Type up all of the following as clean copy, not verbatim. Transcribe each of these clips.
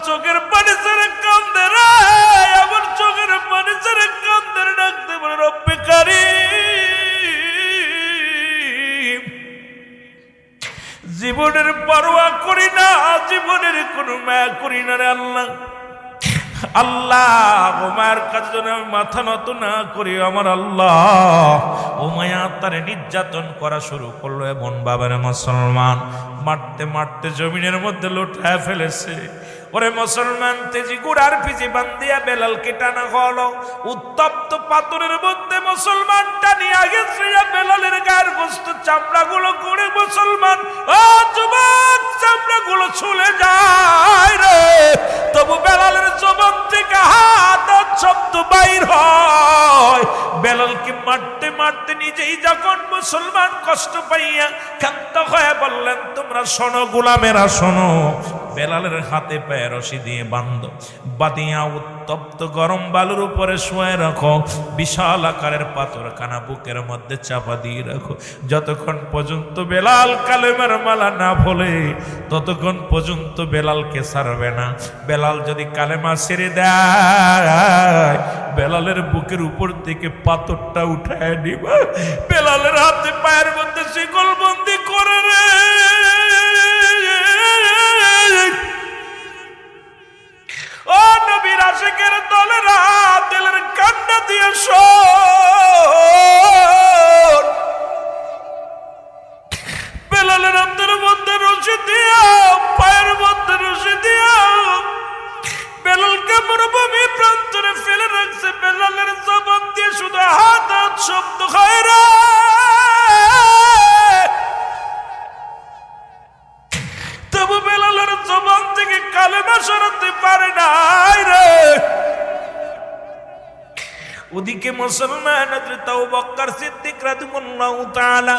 চোখের পানি ছেড়ে কান্দে রে, আমার চোখের পানি ছেড়ে কান্দে, ডাকতে বলে রব্বে কারীম, জীবনের পরোয়া করি না, জীবনের কোনো মায়া করি না রে আল্লাহ। আল্লাহ ও মায়ের কাছে যেন আমি মাথা নত না করি, আমার আল্লাহ ও মায়া তারে নির্যাতন করা শুরু করলো। এমন বাবার মুসলমান মারতে মারতে জমিনের মধ্যে লুটায় ফেলেছে। ওরে মুসলমান, তেজি গুড়ার পিছে বান্ধিয়া বেলালকে টানা হলো। উত্তপ্ত পাথরের মধ্যে মুসলমান টানিয়া গেছে, বেলালের গায়ের বস্তু চামড়াগুলো করে মুসলমান, ও যুবক, চামড়াগুলো ছুলে যায় রে, তবু বেলালের জবান থেকে হাত শব্দ বাইর হয়। বেলালকে মারতে মারতে নিজেই যখন মুসলমান কষ্ট পাইয়া ক্ষান্ত হয়ে বললেন, তোমরা শোনো গোলামেরা শোনো, বেলালের হাতে পায়ে রশি দিয়ে বাঁধো, বাঁধিয়া উত্তপ্ত গরম বালুর উপরে শুয়ে রাখো, বিশাল আকারের পাথরখানা বুকের মধ্যে চাপা দিয়ে রাখো। যতক্ষণ পর্যন্ত বেলাল কালেমার মালা না বলে ততক্ষণ পর্যন্ত বেলালকে ছাড়বে না। বেলাল যদি কালেমা ছেড়ে দেয়, বেলালের বুকের উপর থেকে পাথরটা উঠায় নিবা, বেলালের হাতে পায়ের মধ্যে শিকল বন্দি করে রে। ও নবীর আশিকের দলেরা, দিলের কান্না দিয়ে শোন, বেলালের হাতের মধ্যে রশি দিয়া, পায়ের মধ্যে রশি দিয়া বেলালকে মরুভূমি প্রান্তরে ফেলে রাখছে। বেলালের জবান দিয়ে শুধু হাত হাত শব্দ হয় রে, তবু বেলালের জবান থেকে কালেমা সরাতে পারে নাই রে। ওদিকে মুসলমান হযরত আবু বকর সিদ্দিক রাদিয়াল্লাহু তাআলা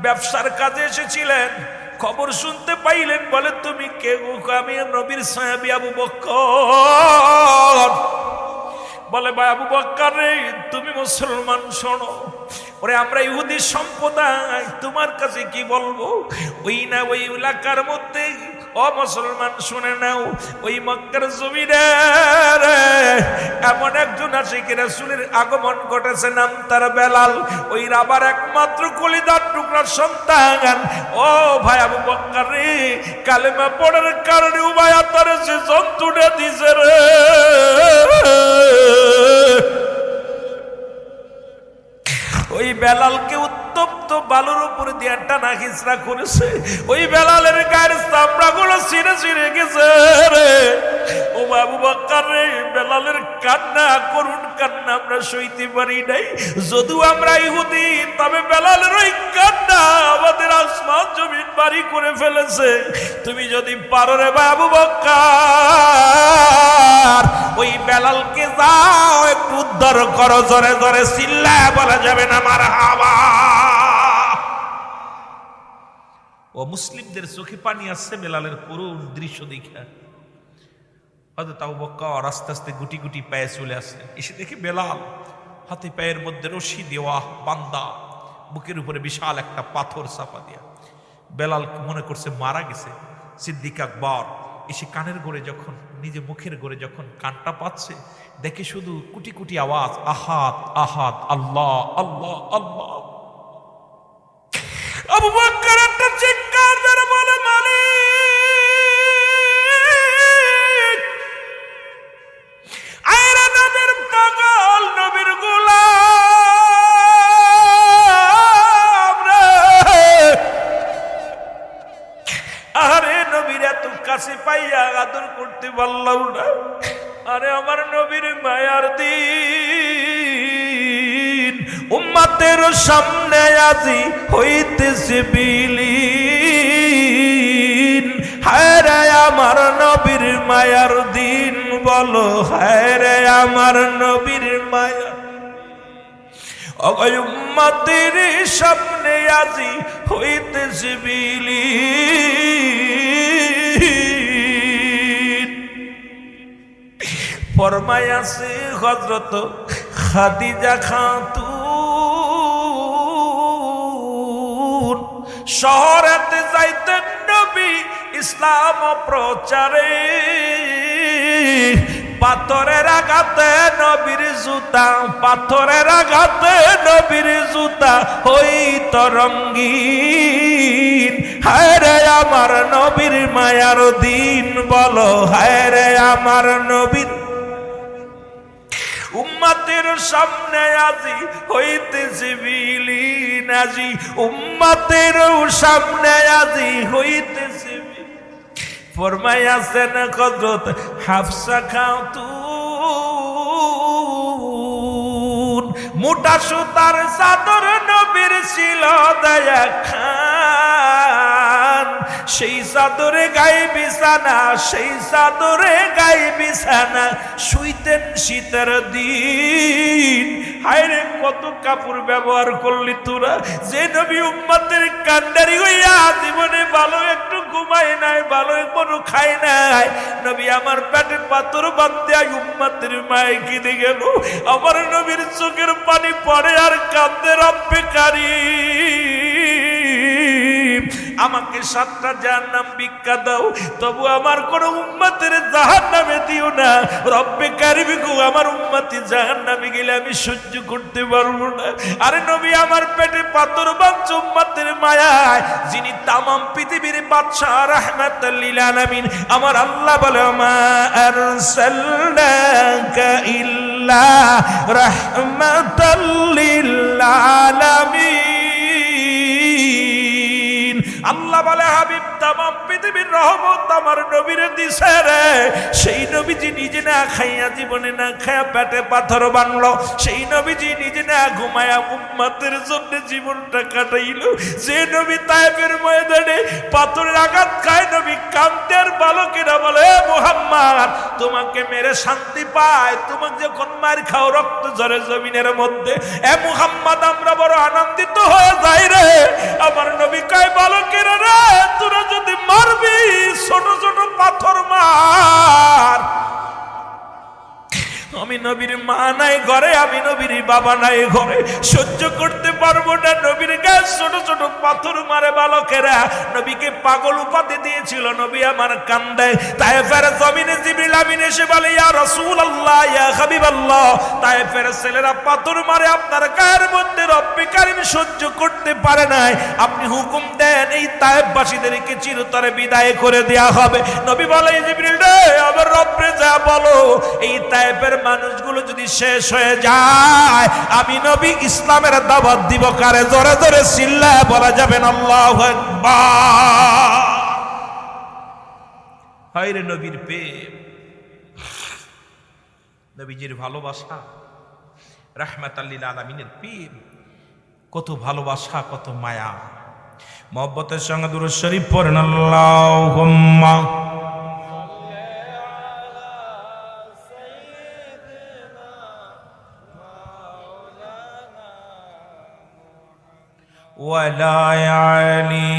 ব্যবসার কাজে এসেছিলেন। খবর শুনতে পাইলেন, বলে তুমি কে গো? আমি নবীর সাহাবী আবু বকর। বলে ভাই আবু বকর রে, তুমি মুসলমান, শোনো, ওরে আমরা ইহুদি সম্প্রদায়, তোমার কাছে কি বলবো? ওই না ওই এলাকার মধ্যে, ও মুসলমান শুনে নাও, ওই মক্কার জমিনে এমন একজন আশিকে রাসূলের আগমন ঘটেছে, নাম তার বেলাল। ওই রাবার একমাত্র কলিজার টুকরার সন্তান। ও ভাই আবু বকর রে, কালেমা পড়ার কারণে উবায়া তারে সে জন্তুটা দিছে রে। ওই বেলালকে উত্তপ্ত বালুর উপরে দিয়ে টানা হিচড়া করেছে, ওই বেলালের গায়ের চামড়াগুলো ছিঁড়ে ছিঁড়ে গেছে রে। ও আবু বকর রে, বেলালের কান্না, করুণ কান্না আমরা সইতে পারি নাই। যদিও আমরা ইহুদি, তবে বেলালের ওই কান্না আমাদের আসমান জমিন বাড়ি করে ফেলেছে। তুমি যদি পারো রে ভাই আবু বকর, ওই বেলালকে যাও একটু উদ্ধার করো, জোরে জোরে চিল্লায় বলা যাবে না মারহাবা। ও মুসলিমদের চোখে পানি আসছে বেলালের করুণ দৃশ্য দেখা। হযরত আবু বকর আস্তে আস্তে গুটি গুটি পায়ে চলে আসে, এসে দেখে বেলাল হাতে পায়ের মধ্যে রশি দেওয়া বান্দা, বুকের উপরে বিশাল একটা পাথর চাপা দিয়া। বেলাল মনে করছে মারা গেছে। সিদ্দিক আকবর এসে কানের গোড়ে যখন, নিজে মুখের গোড়ে যখন কানটা পাচ্ছে, দেখে শুধু কুটি কুটি আওয়াজ, আহাদ আহাদ, আল্লাহ আল্লাহ আল্লাহ। আবু বকর একটা চিৎকার মেরে বলে, মালিক, আয়রা নবীর পাগল, নবীর গোলাম রে, আরে নবীর এত কাছে পাইয়া আদর করতে পারলাম না। আরে আমার নবীর মায়ার দিন, উম্মতের সামনে আজি হইতেছে বিলীন। হায় রে আমার নবীর মায়ার দিন, বলো হায় রে আমার নবীর মায়া। উম্মতের সামনে আজি হইতেছে বিলীন। ফরমায়াছে হযরত খাদিজা খাতুন, শহরেতে যাইতেন নবী ইসলাম প্রচারে। পাথরের আঘাতে নবীর জুতা, পাথরের আঘাতে নবীর জুতা হইত রঙ্গিন। হায় রে আমার নবীর মায়ার দিন, বলো হায় রে আমার নবীর। উম্মতের সামনে আজি হইতেছে বিলীন, আজি উম্মতের সামনে আজি হইতেছে। ফরমাইয়াছেন হযরত হাফসা খাতুন, মোটা সুতার চাদর নবীর ছিল দয়া খান, সেই চাদরে গায়ে বিছানা, সেই চাদরে গায়ে বিছানা, শুইতেন শীতের দিন। হায়রে কত কাপড় ব্যবহার করলি তোরা, যে নবী উম্মতের কান্ডারি হইয়া জীবনে ভালো একটু ঘুমায় নাই, ভালো একটু খায় নাই। নবী আমার পেটে পাথর বাঁধতে উম্মতের মায়ে কেঁদে গেল। আমার নবীর চোখের পানি পড়ে আর কাঁদে, রব্বে কারীম আমাকে 7টা জাহান্নাম ভিক্ষা দাও, তবু আমার কোন উম্মতের জাহান্নামে দিও না। রব্বে কারীম গো, আমার উম্মতি জাহান্নামে গেলে আমি সহ্য করতে পারবো না। আরে নবী আমার পেটে পাথর বাঁধছে উম্মতের মায়ায়, যিনি তামাম পৃথিবীর বাদশা রাহমাতাল লিল আলামিন। আমার আল্লাহ বলে মা আরসালনাকা ইল্লা রাহমাতাল লিল আলামিন। আল্লাহ বলে হাবিব তামাম পৃথিবীর রহমত আমার নবীরে দিছে রে। সেই নবীজি নিজে না খাইয়া, জীবনে না খাইয়া পেটে পাথর বানলো, সেই নবীজি নিজে না ঘুমায়া উম্মতের জন্য জীবনটা কাটাইলো। যে নবী তায়েফের ময়দানে পাথরের আঘাত খায়, নবী কান্দের বালকেরা বলে মুহাম্মদ তোমাকে মেরে শান্তি পায়, তোমাকে যখন মার খাও রক্ত ঝরে জমিনের মধ্যে, এ মুহাম্মদ আমরা বড় আনন্দিত হয়ে যাই রে। আমার নবী কয় বালকেরা রে, তোরা যদি মারবি ছোট ছোট পাথর মার। আমি নবীর মা নাই ঘরে, আমি নবীর বাবা নাই ঘরে, সহ্য করতে পারবো না নবীর গায়ে ছোট ছোট পাথর মারে বালকেরা। নবীকে পাগল উপাধি দিয়েছিল, নবী আমার কান্দে। তায়েফের জমিনে জিবরিল আমিন এসে বলে ইয়া রাসূলুল্লাহ, ইয়া হাবিবাল্লাহ, তায়েফের ছেলেরা পাথর মারে আপনার গায়ের মধ্যে, রব্বে কারীম সহ্য করতে পারে নাই, আপনি হুকুম দেন এই তায়েফবাসীদেরকে চিরতরে বিদায় করে দেয়া হবে। নবী বলে জিবরিল রে, আমার রব্বে যা বলো, এই তায়েফের মানুষগুলো যদি শেষ হয়ে যায়, আমি নবী ইসলামের দাওয়াত দিব কারে? জোরে জোরে চিল্লায় বলা যাবেন আল্লাহু আকবার। হায়রে নবীর প্রেম, নবীজির ভালোবাসা, রাহমাতাল লিল আলামিনের প্রেম, কত ভালোবাসা, কত মায়া। মহব্বতের সঙ্গে দুরূদ শরীফ পড়েন আল্লাহুম্মা ওয়ালা আলি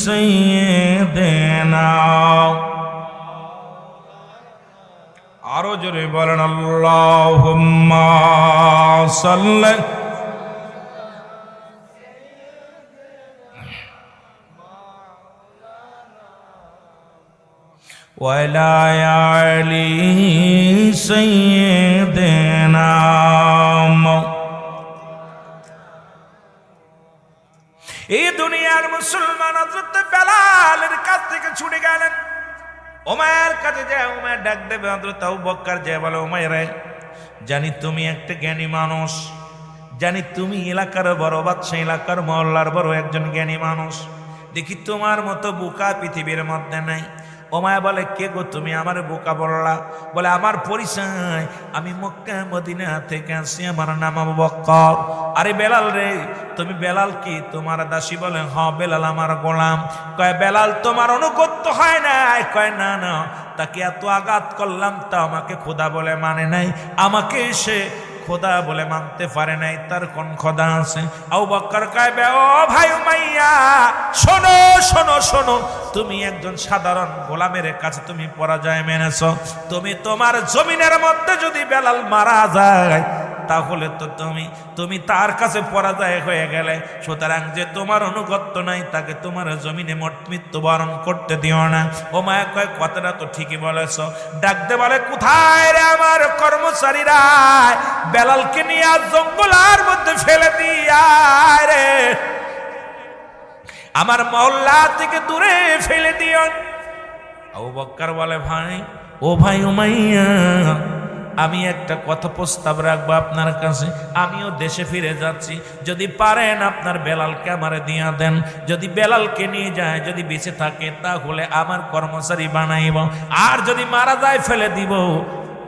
সাইয়্যিদিনা। আরো জোরে বলেন আল্লাহুম্মা সাল্লি ওয়ালা আলি সাইয়্যিদিনা। এই দুনিয়ার মুসলমান হযরত বেলালের কাছ থেকে ছুটে গেলেন ওমরের কাছে, যায় ওমর ডাক দেবে হযরত আবু বকর, যায় বলে ওমর রে, জানি তুমি একটা জ্ঞানী মানুষ, জানি তুমি এলাকার বড় বাদশা, এলাকার মহল্লার বড় একজন জ্ঞানী মানুষ, দেখি তোমার মতো বোকা পৃথিবীর মধ্যে নাই। ওমর বলে কে গো তুমি আমার বোকা বললা? বলে আমার পরিচয়, আমি মক্কা মদিনা থেকে আসি, আমার নাম আবু বকর। আরে বেলাল রে, তুমি বেলাল কি তোমার দাসী? বলে হ্যাঁ বেলাল আমার গোলাম। কয় বেলাল তোমার অনুগত্য হয় না? কয় না না, তাকে এত আঘাত করলাম তা আমাকে খোদা বলে মানে নাই, আমাকে সে খোদা বলে মানতে পারে নাই, তার কোন খোদা আছে? আবু বকর কয় ও ভাই উমাইয়া, শোনো শোনো শোনো, তুমি একজন সাধারণ গোলামের কাছে তুমি পরাজয় মেনেছো, তুমি তোমার জমিনের মধ্যে যদি বেলাল মারা যায়, তাহলে তো তুমি তার কাছে পরাজয় হয়ে গেলে। সুতরাং যে তোমার অনুগত্য নাই তাকে তোমার জমিনে মৃত্যুবরণ করতে দিও না। ও মায়া কয় কথাটা তো ঠিকই বলেছ। ডাকতে বলে কোথায় রে আমার কর্মচারীরা, বেলালকে নিয়ে জঙ্গলার মধ্যে ফেলে দিয়া রে, আমার মহল্লা থেকে দূরে ফেলে দিও। আবু বকর বলে ভাই, ও ভাই উমাইয়া, আমি একটা কথা প্রস্তাব রাখবো আপনার কাছে। আমিও দেশে ফিরে যাচ্ছি, যদি পারেন আপনার বেলালকে আমারে দিয়া দেন। যদি বেলালকে নিয়ে যায়, যদি বেঁচে থাকে তাহলে আমার কর্মচারী বানাইব, আর যদি মারা যায় ফেলে দিব।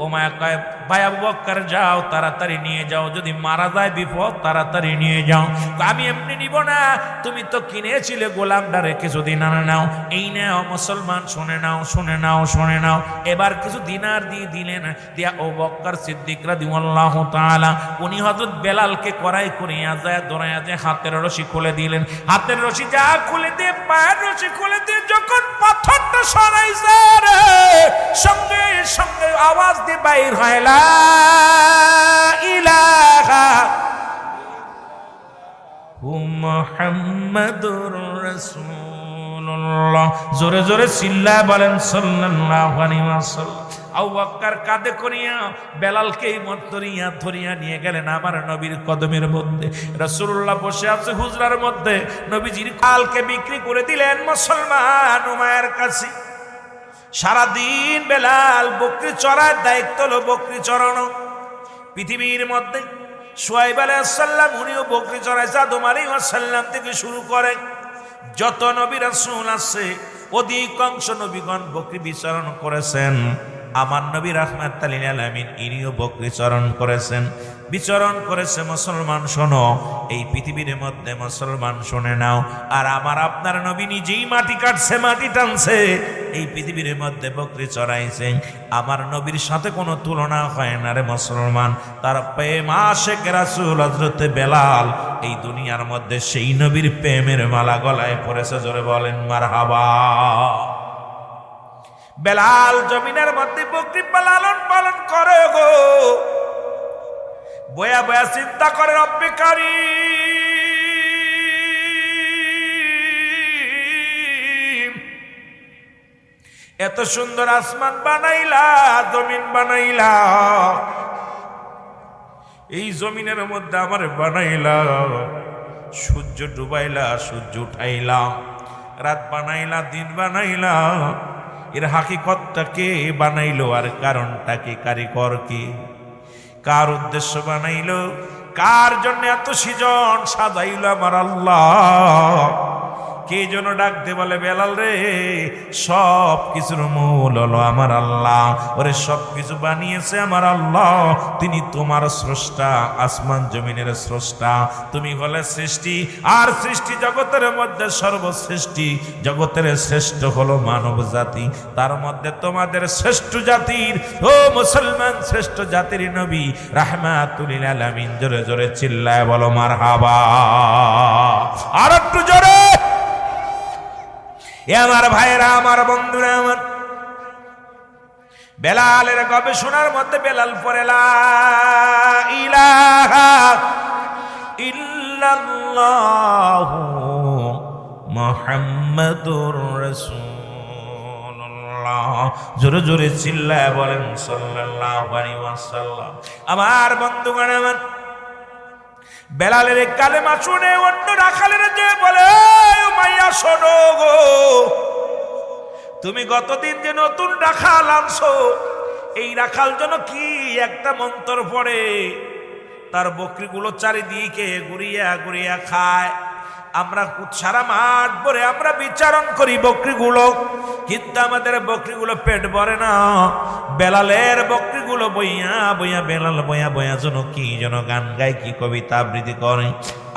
ও মায়া কয় ভাই আবু বকর যাও, তাড়াতাড়ি নিয়ে যাও, যদি মারা যায় বিপদ, তাড়াতাড়ি নিয়ে যাও। আমি এমনি নিব না, তুমি তো কিনেছিলে গোলামটারে, কিছুদিন আনে নাও। এই নাও মুসলমান, শুনে নাও শুনে নাও শুনে নাও। এবার কিছু দিনার দিয়ে দিলেন, দিয়া আবু বকর সিদ্দিক রাদিয়াল্লাহু তাআলা উনি হযরত বেলালকে কড়াই করিয়া যায়, দৌড়াইয়া যায়, হাতের রশি খুলে দিলেন। হাতের রশি যা খুলে দিয়ে, পায়ের রশি খুলে দিয়ে যখন পাথরটা সরাইছে রে, সঙ্গে সঙ্গে আওয়াজ দিয়ে বাইর হয় লা ইলাহা মুহাম্মাদুর রাসূলুল্লাহ। জোরে জোরে চিল্লায় বলেন সাল্লাল্লাহু আলাইহি ওয়াসাল্লাম। আবু বকর কাঁধে করিয়া বেলালকে ধরিয়া নিয়ে গেলেন আমার নবীর কদমের মধ্যে। রাসূলুল্লাহ বসে আছে হুজরার মধ্যে, নবীজির কালকে বিক্রি করে দিলেন মুসলমান উমায়ের কাছে। সারাদিন বেলাল বকরি চড়ার দায়িত্ব হলো বকরি চড়ানো। পৃথিবীর মধ্যে শুআয়ব আলাইহিস সালাম উনিও বকরি চড়াইছে, আদম আলাইহিস সালাম থেকে শুরু করে যত নবী রাসূল আছে অধিকাংশ নবীগণ বকরি বিচরণ করেছেন। আমার নবী রাহমাতুল লিল আলামিন ইনিও বকরি চরণ করেছেন, বিচরণ করেছে। মুসলমান শোনো, এই পৃথিবীর মধ্যে মুসলমান শুনে নাও, আর আমার আপনার নবী নিজেই মাটি কাটছে, মাটি টানছে, এই পৃথিবীর মধ্যে বকরি চড়াইছে। আমার নবীর সাথে কোনো তুলনা হয় না রে মুসলমান। তার প্রেম আশিক রাসূল হযরত বেলাল এই দুনিয়ার মধ্যে সেই নবীর প্রেমের মালা গলায় পড়েছে। জোরে বলেন মারহাবা। বেলাল জমিনের মধ্যে বকরি লালন পালন করে গো, বয়া বয়া চিন্তা করে রব্বে কারীম, এত সুন্দর আসমান বানাইলা, জমিন বানাইলা, এই জমিনের মধ্যে আমার বানাইলা, সূর্য ডুবাইলা, সূর্য উঠাইলা, রাত বানাইলা, দিন বানাইলা, এর হাকিকতটা কে বানাইলো আর কারণটা কি, কারিগর কি, কার উদ্দেশ্য বানাইলো, কার জন্য এত সৃজন সাজাইলো আমার আল্লাহ? কে যেন ডাকতে বলে বেলাল রে, সব কিছুর মূল হলো আমার আল্লাহ। ওরে সব কিছু বানিয়েছে আমার আল্লাহ, তিনি তোমার স্রষ্টা, আসমান জমিনের স্রষ্টা। তুমি হলে সৃষ্টি, আর সৃষ্টি জগতের মধ্যে সর্বশ্রেষ্ঠী, জগতের শ্রেষ্ঠ হলো মানব জাতি। তার মধ্যে তোমাদের শ্রেষ্ঠ জাতির, ও মুসলমান, শ্রেষ্ঠ জাতির নবী রাহমাতুল লিল আলামিন। জোরে জোরে চিল্লায় বলো মারহাবা। আর একটু জোরে। আমার ভাইরা, আমার বন্ধুরা, আমার বেলালের গবেষণার মধ্যে বেলাল পড়ে লা ইলাহা ইল্লাল্লাহু মুহাম্মাদুর রাসূলুল্লাহ। জোরে জোরে চিল্লায় বলেন সাল্লাল্লাহু আলাইহি ওয়াসাল্লাম। আমার বন্ধুগণ, আমার বেলালের কালেমা শুনে অন্য রাখালের যে বলে, মাইয়া শোনো গো, তুমি গতদিন যে নতুন রাখাল আনছো, এই রাখাল যেন কি একটা মন্ত্র পড়ে, তার বকরিগুলো চারিদিকে ঘুরিয়া ঘুরিয়া খায়। আমরা সারা মাঠ ভরে আমরা বিচারণ করি বকরিগুলো, কিন্তু আমাদের বকরিগুলো পেট ভরে না। বেলালের বকরিগুলো বইয়া বইয়া, বেলাল বইয়া বইয়া যেন কি যেন গান গায়, কি কবিতা আবৃত্তি করে।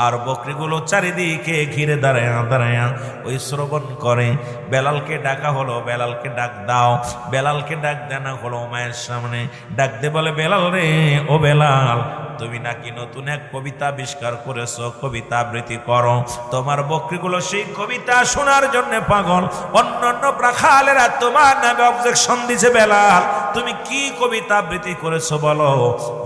আর বকরিগুলো চারিদিকে ঘিরে দাঁড়ায় দাঁড়ায় ওই শ্রবণ করে। বেলালকে ডাকা হলো, বেলালকে ডাক দাও। বেলালকে ডাক দেনা হলো মায়ের সামনে, ডাক দে বলে, বেলাল রে, ও বেলাল, তুমি নাকি নতুন এক কবিতা আবিষ্কার করেছো, কবিতা আবৃত্তি করো। তোমার বকরিগুলো সেই কবিতা শোনার জন্য পাগল। অন্যান্য রাখালেরা তোমার নামে অবজেকশন দিছে, বেলাল তুমি কি কবিতা আবৃত্তি করেছো বলো।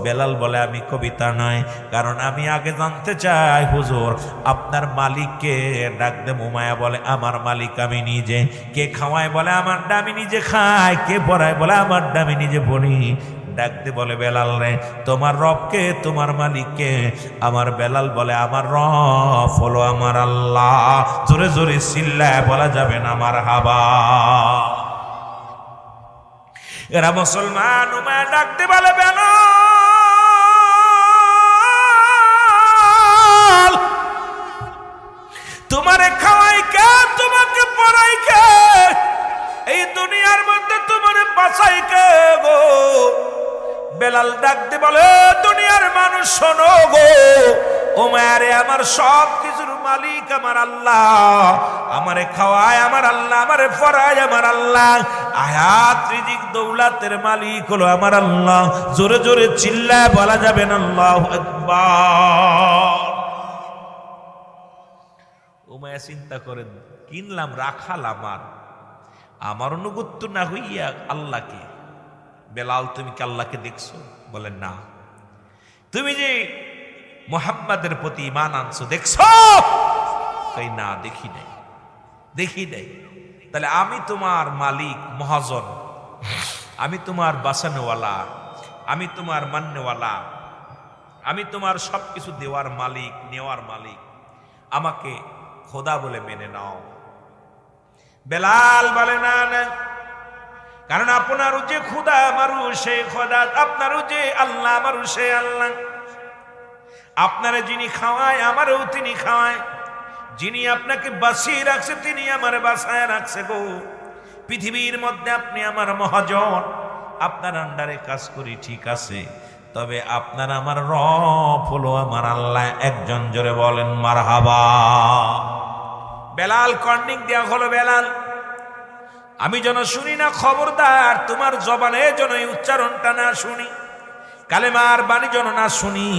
বেলাল বলে, আমি কবিতা নয়, কারণ আমি আগে জানতে চাই হুজুর আপনার মালিককে। ডাক দে মুমায়া বলে, আমার মালিক আমি নিজে। কে খাওয়ায় বলে, আমারটা আমি নিজে খাই। কে পড়ায় বলে, আমারটা আমি নিজে পড়ি। ডাকতে বলে, বেলাল রে, তোমার রবকে, তোমার মালিককে। আমার বেলাল বলে, আমার রব হলো আমার আল্লাহ। জোরে জোরে চিল্লায় বলা যাবে না মারহাবা। এরা মুসলমান। উমায়া ডাকতে বলে, বেলাল তোমারে খাওয়াই কে, তোমাকে পড়াই কে, এই দুনিয়ার মধ্যে তোমারে বাঁচাই কে গো। বেলাল ডাকতে বলে, দুনিয়ার মানুষ শোনো গো, উমায়ারে আমার সব কিছুর মালিক আমার আল্লাহ। আমারে খাওয়ায় আমার আল্লাহ, আমারে পড়ায় আমার আল্লাহ। আয়াত রিজিক দৌলাতের মালিক হলো আমার আল্লাহ। জোরে জোরে চিল্লায় বলা যাবে না আল্লাহু আকবার। উমায়া চিন্তা করে, কিনলাম রাখাল আমার অনুগত্য না হইয়া আল্লাহকে। বেলাল তুমি কি আল্লাহকে দেখছো? বলে না। তুমি যে মুহাম্মাদের প্রতি ঈমান আনছো দেখছো? তাই না, দেখি নাই, দেখি নাই। তাহলে আমি তোমার মালিক মহাজন, আমি তোমার বাঁচানোওয়ালা, আমি তোমার মান্যওয়ালা, আমি তোমার সবকিছু দেওয়ার মালিক, নেওয়ার মালিক, আমাকে খোদা বলে মেনে নাও। বেলাল বলে, না না, কারণ আপনারও যে খোদা আমারও সে খোদা, আপনারও যে আল্লাহ আমারও সে আল্লাহ। আপনারা যিনি খাওয়ায় আমারও তিনি খাওয়ায়, যিনি আপনাকে বাঁচিয়ে রাখছে তিনি আমার বাঁচায় রাখছে গো। পৃথিবীর মধ্যে আপনি আমার মহাজন, আপনার আন্ডারে কাজ করি ঠিক আছে, তবে আপনার আমার রব হলো আমার আল্লাহ একজন। জোরে বলেন মারহাবা। বেলাল কর্নিং দেওয়া হলো, বেলাল আমি যেন শুনি না, খবরদার তোমার জবানে যেন এই উচ্চারণটা না শুনি, কালেমার বাণী যেন না শুনি,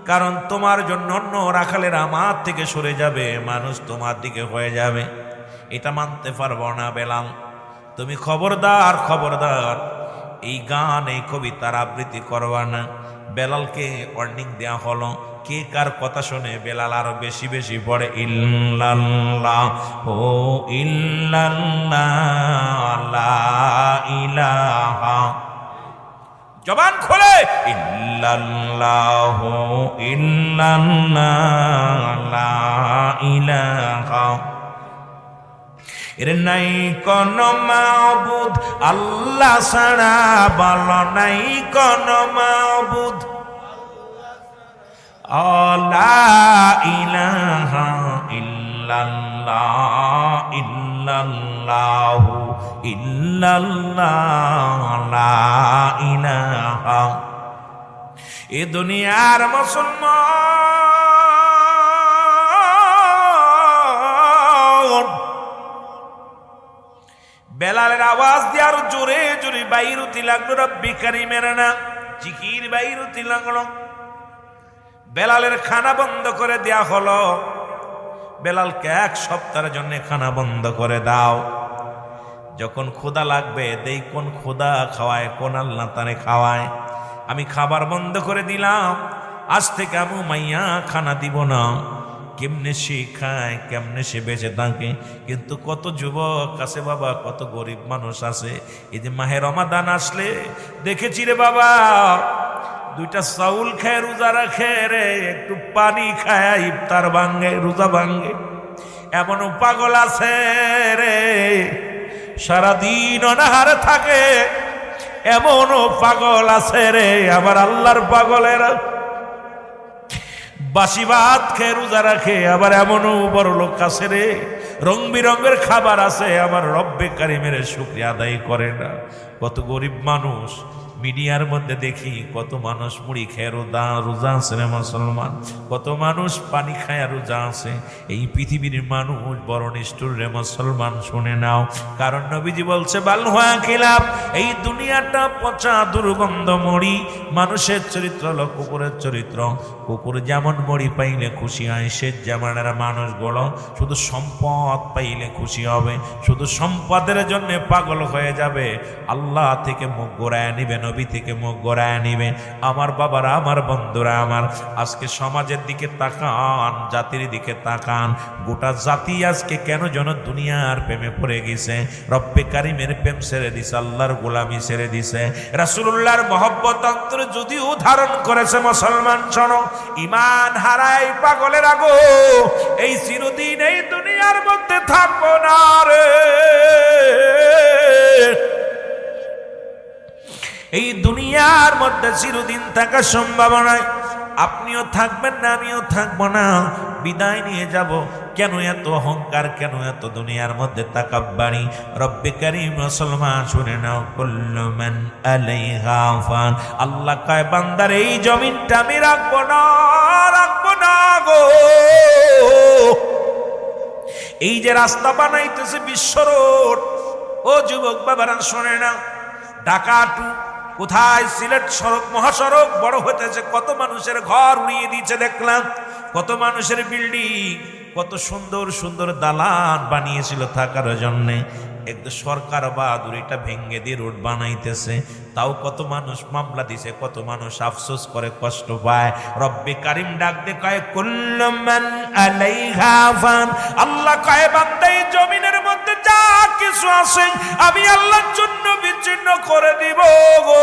কারণ তোমার জন্য অন্য রাখালের আমার থেকে সরে যাবে, মানুষ তোমার দিকে হয়ে যাবে, এটা মানতে পারবো না। বেলাল তুমি খবরদার, খবরদার এই গান এই কবিতার আবৃত্তি করবা না। বেলালকে ওয়ার্নিং দেওয়া হলো। কে কার কথা শুনে বেলাল আরো বেশি বেশি পড়ে, ইল্লাল্লাহ ও ইল্লাল্লাহ লা ইলাহা, জবান খোলে, ইল্লাল্লাহ ইল্লাল্লাহ লা ইলাহা, এর নাই কোন মাবুদ আল্লাহ ছাড়া, বল নাই কোন মাবুদ, লা ইলাহা ইল্লাল্লাহ ইল্লাল্লাহু ইল্লাল্লাহ লা ইলাহা। এ দুনিয়ার মুসলমান বেলালের আওয়াজ দিয়ে আরো জোরে জোরে বাইরুতি লাগলো, রব্বি কারিমের না জিকির বাইরুতি লাগলো। বেলালের খানা বন্ধ করে দেয়া হলো। বেলালকে 1 সপ্তাহের জন্য খানা বন্ধ করে দাও। যখন ক্ষুধা লাগবে দেই, কোন ক্ষুধা খাওয়ায়, কোন আল্লাহ তারে খাওয়ায়। আমি খাবার বন্ধ করে দিলাম, আজ থেকে আমি মাইয়া খানা দিব না। কেমনে সে খায়, কেমনে সে বেঁচে থাকে। কিন্তু কত যুবক আছে বাবা, কত গরিব মানুষ আছে, এই যে মাহে রমাদান আসলে দেখেছি রে বাবা, 2টা চাউল খায় রোজা রাখে রে, একটু পানি খায় ইফতার ভাঙ্গে, রোজা ভাঙ্গে। এমনও পাগল আছে রে, সারাদিন অনাহারে থাকে। এমনও পাগল আছে রে, আবার আল্লাহর পাগলেরা বাসি ভাত খেয়ে রোজা রাখে। আবার এমনও বড় লোক আছে রে, রং বেরঙের খাবার আছে, আমার রব্বে কারিমের শুকরিয়া আদায় করে না। কত গরিব মানুষ মিডিয়ার মধ্যে দেখি, কত মানুষ মুড়ি খেয়ে রোজা আছে রে মুসলমান, কত মানুষ পানি খায় রোজা আছে। এই পৃথিবীর মানুষ বড় নিষ্ঠুর রে মুসলমান, শুনে নাও। কারণ নবীজি বলছে বাল হুয়া খিলাফ, এই দুনিয়াটা পচা দুর্গন্ধ মরি। মানুষের চরিত্র হলো কুকুরের চরিত্র। কুকুর যেমন মরি পাইলে খুশি হয়, সে যেমনের মানুষগুলো শুধু সম্পদ পাইলে খুশি হবে, শুধু সম্পদের জন্য পাগল হয়ে যাবে, আল্লাহ থেকে মুখ ঘোরায় নিবে, নবী থেকে মুখ ঘোরায় নিবে। আমার বাবারা, আমার বন্ধুরা আমার, আজকে সমাজের দিকে তাকান, জাতির দিকে তাকান। গোটা জাতি আজকে কেন যেন দুনিয়ার প্রেমে পড়ে গেছে, রব্বে কারিমের প্রেম ছেড়ে দিছে, আল্লাহর গোলামি ছেড়ে দিছে, রাসূলুল্লাহর মহব্বত অন্তরে যদিও ধারণ করেছে। মুসলমান শোনো, ঈমান হারাই পাগলের আগো, এই চিরদিন এই দুনিয়ার মধ্যে থাকবো না রে। এই দুনিয়ার মধ্যে চিরদিন থাকার সম্ভাবনায় আপনিও থাকবেন না, আমিও থাকবো না, বিদায় নিয়ে যাব। কেন এত অহংকার, কেন এত দুনিয়ার মধ্যে তাকাব্বারি? রব্বে কারীম মুসলমান শুনে নাও, কুল্লু মান আলাইহা ফান। আল্লাহ কয় বান্দার এই জমিনটা আমি রাখবো না, রাখবো না গো। এই যে রাস্তা বানাইতেছে বিশ্ব রোড, ও যুবক বাবারা শোনে নাও, ঢাকা টু কোথায় সিলেট সড়ক, মহাসড়ক বড় হতেছে, কত মানুষের ঘর উড়িয়ে দিয়েছে দেখলাম, কত মানুষের বিল্ডিং, কত সুন্দর সুন্দর দালান বানিয়েছিল থাকার জন্যে। একদম সরকার বাহাদুর এটা ভেঙ্গে দিয়ে রোড বানাইতেছে, তাও কত মানুষ মামলা দিছে, কত মানুষ আফসোস করে, কষ্ট পায়। রব্বে কারিম ডাক দে কয় কুল্লু মান আলাইহা ফান। আল্লাহ কয় বান্দা এই জমিনের মধ্যে যা কিছু আছে আমি আল্লাহর জন্য বিচ্ছিন্ন করে দিব গো।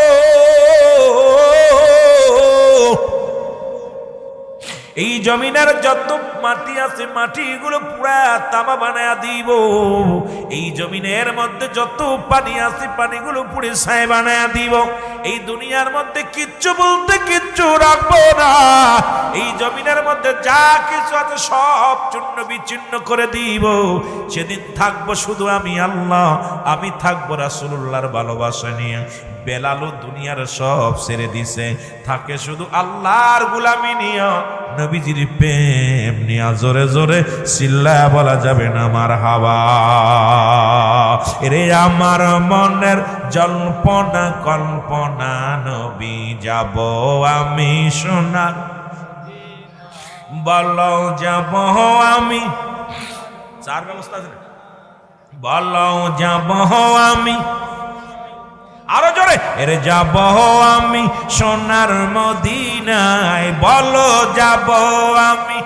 এই জমিনের যত মাটি আছে মাটিগুলো পুরা তামা বানায়া দিব। এই জমিনের মধ্যে যত পানি আছে পানিগুলো পুড়ে ছাই বানায়া দিব। এই দুনিয়ার মধ্যে কিচ্ছু বলতে কিচ্ছু রাখবো না। এই জমিনের মধ্যে যা কিছু আছে সব চূর্ণ বিচ্ছিন্ন করে দিব। সেদিন থাকবো শুধু আমি আল্লাহ, আমি থাকবো রাসূলুল্লাহর ভালোবাসা নিয়ে। বেলালও দুনিয়ার সব ছেড়ে দিছে, থাকে শুধু আল্লাহর গোলামি নিয়ে, নবীজির প্রেম নিয়া। জোরে জোরে চিল্লায়া বলা যাবে না মারহাবা। রে আমার মনের জল্পনা কল্পনা, নবী যাব আমি সোনার, বলো যাব আমি। চার ব্যবস্থা আছে, বলো যাব আমি, আরো জোরে, এর যাব আমি সোনার মদিনায়, বলো যাব আমি।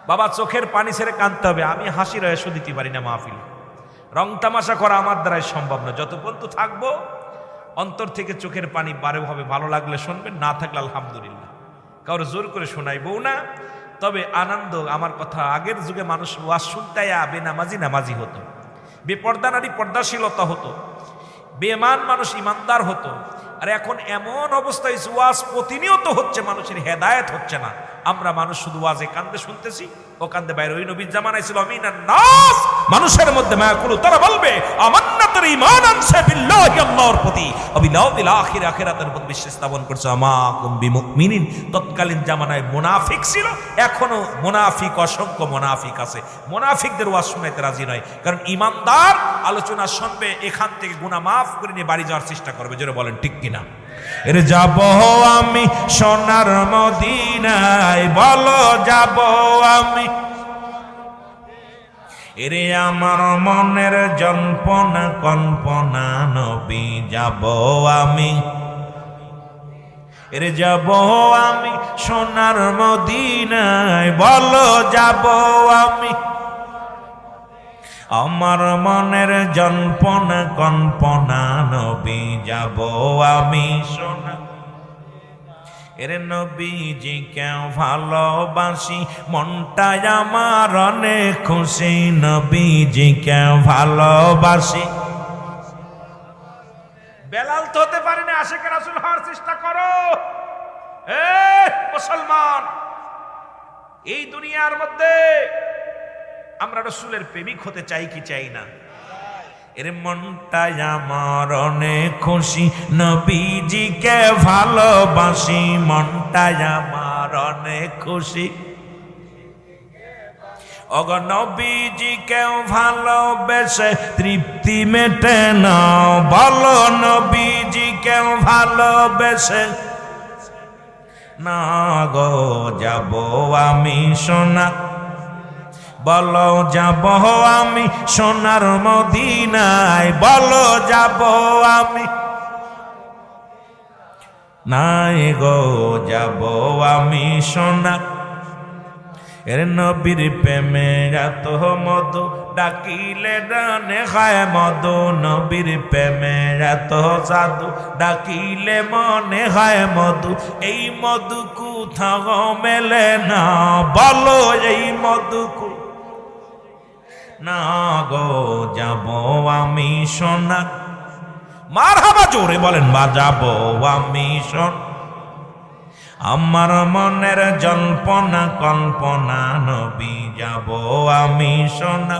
বাবা চোখের পানি ছেড়ে কাঁদতে হবে। আমি হাসির আয়সও দিতে পারি না মাহফিল, রং তামাশা করা আমার দ্বারাই সম্ভব না। যত পর্যন্ত থাকবো অন্তর থেকে চোখের পানি বারে হবে। ভালো লাগলে শুনবেন, না থাকলে আলহামদুলিল্লাহ। কারো জোর করে শোনাইবো না, তবে আনন্দ। আমার কথা, আগের যুগে মানুষ ওয়াজ শুনতে বেনামাজি নামাজি হতো, বেপর্দা নারী পর্দাশীলতা হতো, বেঈমান মানুষ ইমানদার হতো। আর এখন এমন অবস্থায় ওয়াজ প্রতিনিয়ত হচ্ছে, মানুষের হেদায়েত হচ্ছে না। আমরা মানুষ শুধু ওয়াজে কান্দে শুনতেছি, ও কান্দে বাইরে। ওই নবীর জামানায় ছিল আমিনান নাস, মানুষের মধ্যে মায়াকুলু, তারা বলবে আমান্না, তার ঈমান আনছে বিল্লাহি, আল্লাহর প্রতি, বিল আখির, আখিরাতের প্রতি বিশ্বাস স্থাপন করছে। আমা কুম বিমুমিনিন। তৎকালীন জামানায় মুনাফিক ছিল, এখনো মুনাফিক, অসংখ্য মুনাফিক আছে। মুনাফিকদের ওয়াজ শুনাইতে রাজি নয়, কারণ ঈমানদার আলোচনা শুনবে, এখান থেকে গুনাহ মাফ করে নিয়ে বাড়ি যাওয়ার চেষ্টা করবে। জোরে বলেন ঠিক কিনা? এর যাব আমি সোনার মদিনায়, বলো যাব আমি। এরে আমার মনের জল্পনা কল্পনা, নবী যাব আমি। এরে যাব আমি সোনার মদিনায়, বলো যাব আমি। আমার মনের জল্পনা কল্পনা, নবী যাব আমি সোনা। এরে নবীজি কেউ ভালোবাসি, মনটাই আমার অনেক খুশি। নবীজি কেউ ভালোবাসি। বেলাল তো হতে পারে না, আশিকে রাসূল হওয়ার চেষ্টা করো। মুসলমান, এই দুনিয়ার মধ্যে আমরা রাসূলের প্রেমিক হতে চাই কি চাই না? এর মনটা আমার অনেক খুশি, নবীজিকে ভালোবাসি, মনটা আমার অনেক খুশি। ওগো নবীজিকে ভালোবেসে তৃপ্তি মেটে না, বলো নবীজিকে ভালোবেসে না গো যাব আমি সোনা, বলো যাব আমি সোনার মদিনায়, বলো যাব আমি নাই গো যাব আমি সোনা। এর নবীর প্রেমে এত মধু, ডাকিলে ডানে খায় মধু, নবীর প্রেমে এত জাদু, ডাকিলে মনে হয় মধু। এই মধু কোথাও মেলে না, বলো এই মধু না গো যাব আমি সোনা। মারহাবা জোরে বলেন, মা যাব আমি সোনা। আমার মনের জল্পনা কল্পনা, নবী যাব আমি সোনা।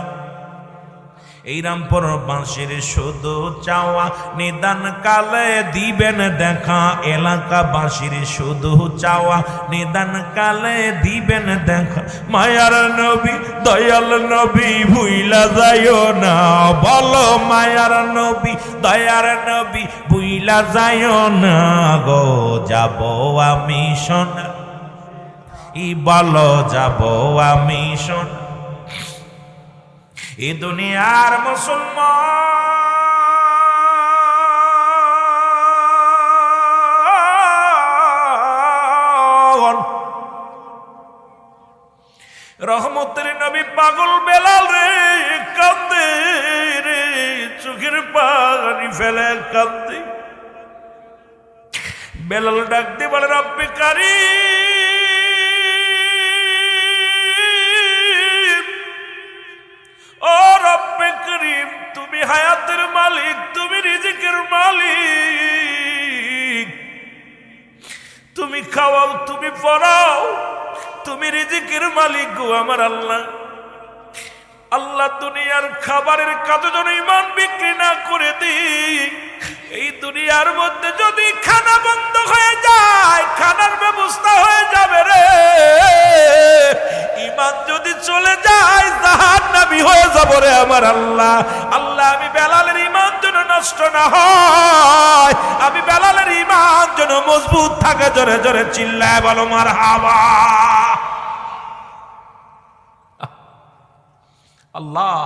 এই রামপুর বাঁশির শুধু চাওয়া, নিদান কালে দিবেন দেখা, এলাকাবাসীর শুধু চাওয়া, নিদান কালে দিবেন দেখা। মায়ার নবী দয়াল নবী ভুইলা যাইও না, বলো মায়ার নবী দয়ার নবী ভুইলা যাইও না গো যাব আমি সোনা। ই বলো যাব আমি সোনা। এই দুনিয়ার মুসলমান রহমতের নবী পাগল বেলাল রে কান্দে রে, চোখের পানি ফেলে কান্দে। বেলাল ডাক দিয়ে বলে, রব্বে কারীম, ও রব্বে করিম, তুমি হায়াতের মালিক, তুমি রিজিকের মালিক, তুমি খাওয়াও, তুমি পড়াও, তুমি রিজিকের মালিক গো আমার আল্লাহ। আল্লাহ দুনিয়ার খাবারের কাজে যেন ইমান বিক্রি না করে দিই। এই দুনিয়ার মধ্যে যদি খানা বন্ধ হয়ে যায়, খানার ব্যবস্থা হয়ে যাবে রে। ইমান যদি চলে যায়, জাহান্নামী হয়ে যাব রে আমার আল্লাহ। আল্লাহ আমি বেলালের ইমান যেন নষ্ট না হয়, আমি বেলালের ইমান যেন মজবুত থাকে। জোরে জোরে চিল্লায় বলো মারহাবা। আল্লাহ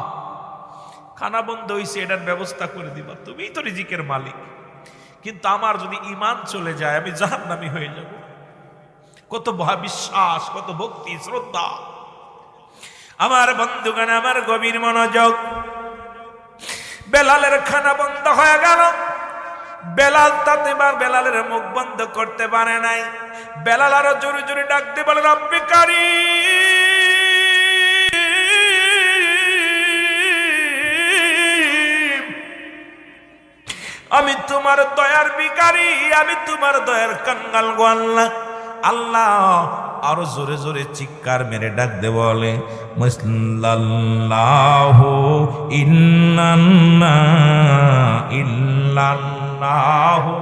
খানা বন্ধ হয়েছে, এটার ব্যবস্থা করে দিবা, তুমিই তো রিজিকের মালিক। কিন্তু আমার যদি ইমান চলে যায়, আমি জাহান্নামী হয়ে যাব। কত বিশ্বাস, কত ভক্তি শ্রদ্ধা। আমার বন্ধুগণ, আমার গভীর মনোযোগ। বেলালের খানা বন্ধ হয়ে গেল। বেলাল তাতে বেলালের মুখ বন্ধ করতে পারে নাই। বেলাল আরো জোরে জোরে ডাকতে বলে, রব্বে কারীম, আমি তোমার দয়ার ভিখারি, আমি তোমার দয়ার কাঙ্গাল গো আল্লাহ। আল্লাহ আরো জোরে জোরে চিৎকার মেরে ডাক দে বলে, মুসল্লাল্লাহু ইল্লাল্লাহু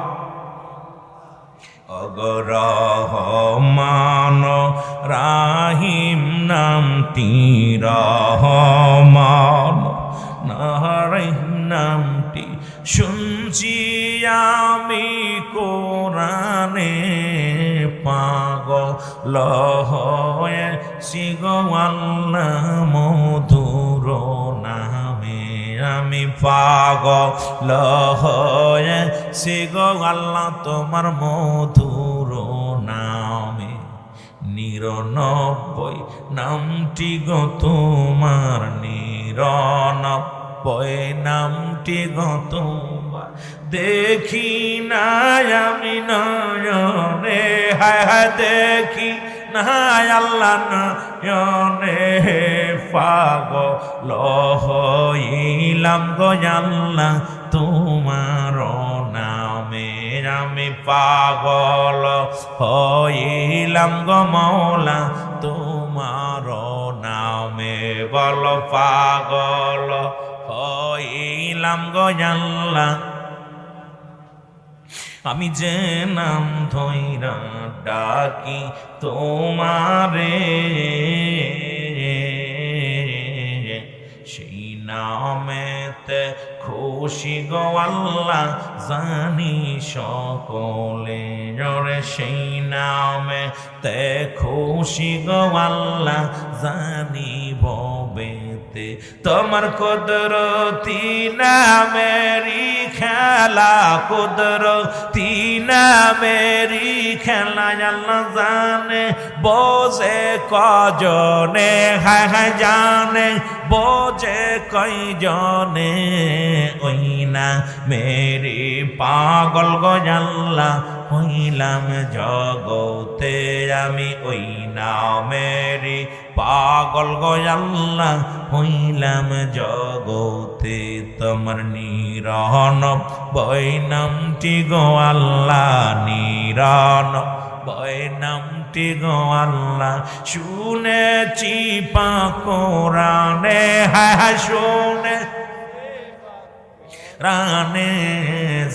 রহমান রাহিম, নামটি রহমান নারাইম, নামটি শুনছি আমি কোরআনে, পাগল হয়েছি গো আল্লাহ মধুর নামে, আমি পাগল হয়েছি গো আল্লাহ তোমার মধুর নামে। ৯৯ নামটি গো তোমার, ৯৯ নামটি গো তোমার, দেখি নাই আমি নয়নে, হায় হায় দেখি নাই আল্লাহ নয়নে, পাগল হইলাম গো আল্লাহ তোমার নামে, আমি পাগল হইলাম গো মওলা তোমার নামে। বল পাগল হইলাম গো আল্লাহ আমি যে নাম ধইরা ডাকি তোমারে সেই নামেতে খুশি গো আল্লাহ জানি সকলে জোরে সেই নামেতে খুশি গো আল্লাহ জানি ববেতে তোমার কুদরতি নামেরি খেলা কুদরতি নামেরি খেলা আল্লাহ জানে বোঝে কজনে হায় হায় জানে বোঝে কয়জনে ওই না মেরি পাগল গো আল্লাহ হইলাম জগতে আমি ওই না মেরি পাগল গো আল্লাহ হইলাম জগতে তোমার নিরন বৈনামটি গো আল্লাহ নিরন বৈনামটি গো আল্লাহ শুনেছি কোরআনে হ্যাঁ শুনে রানে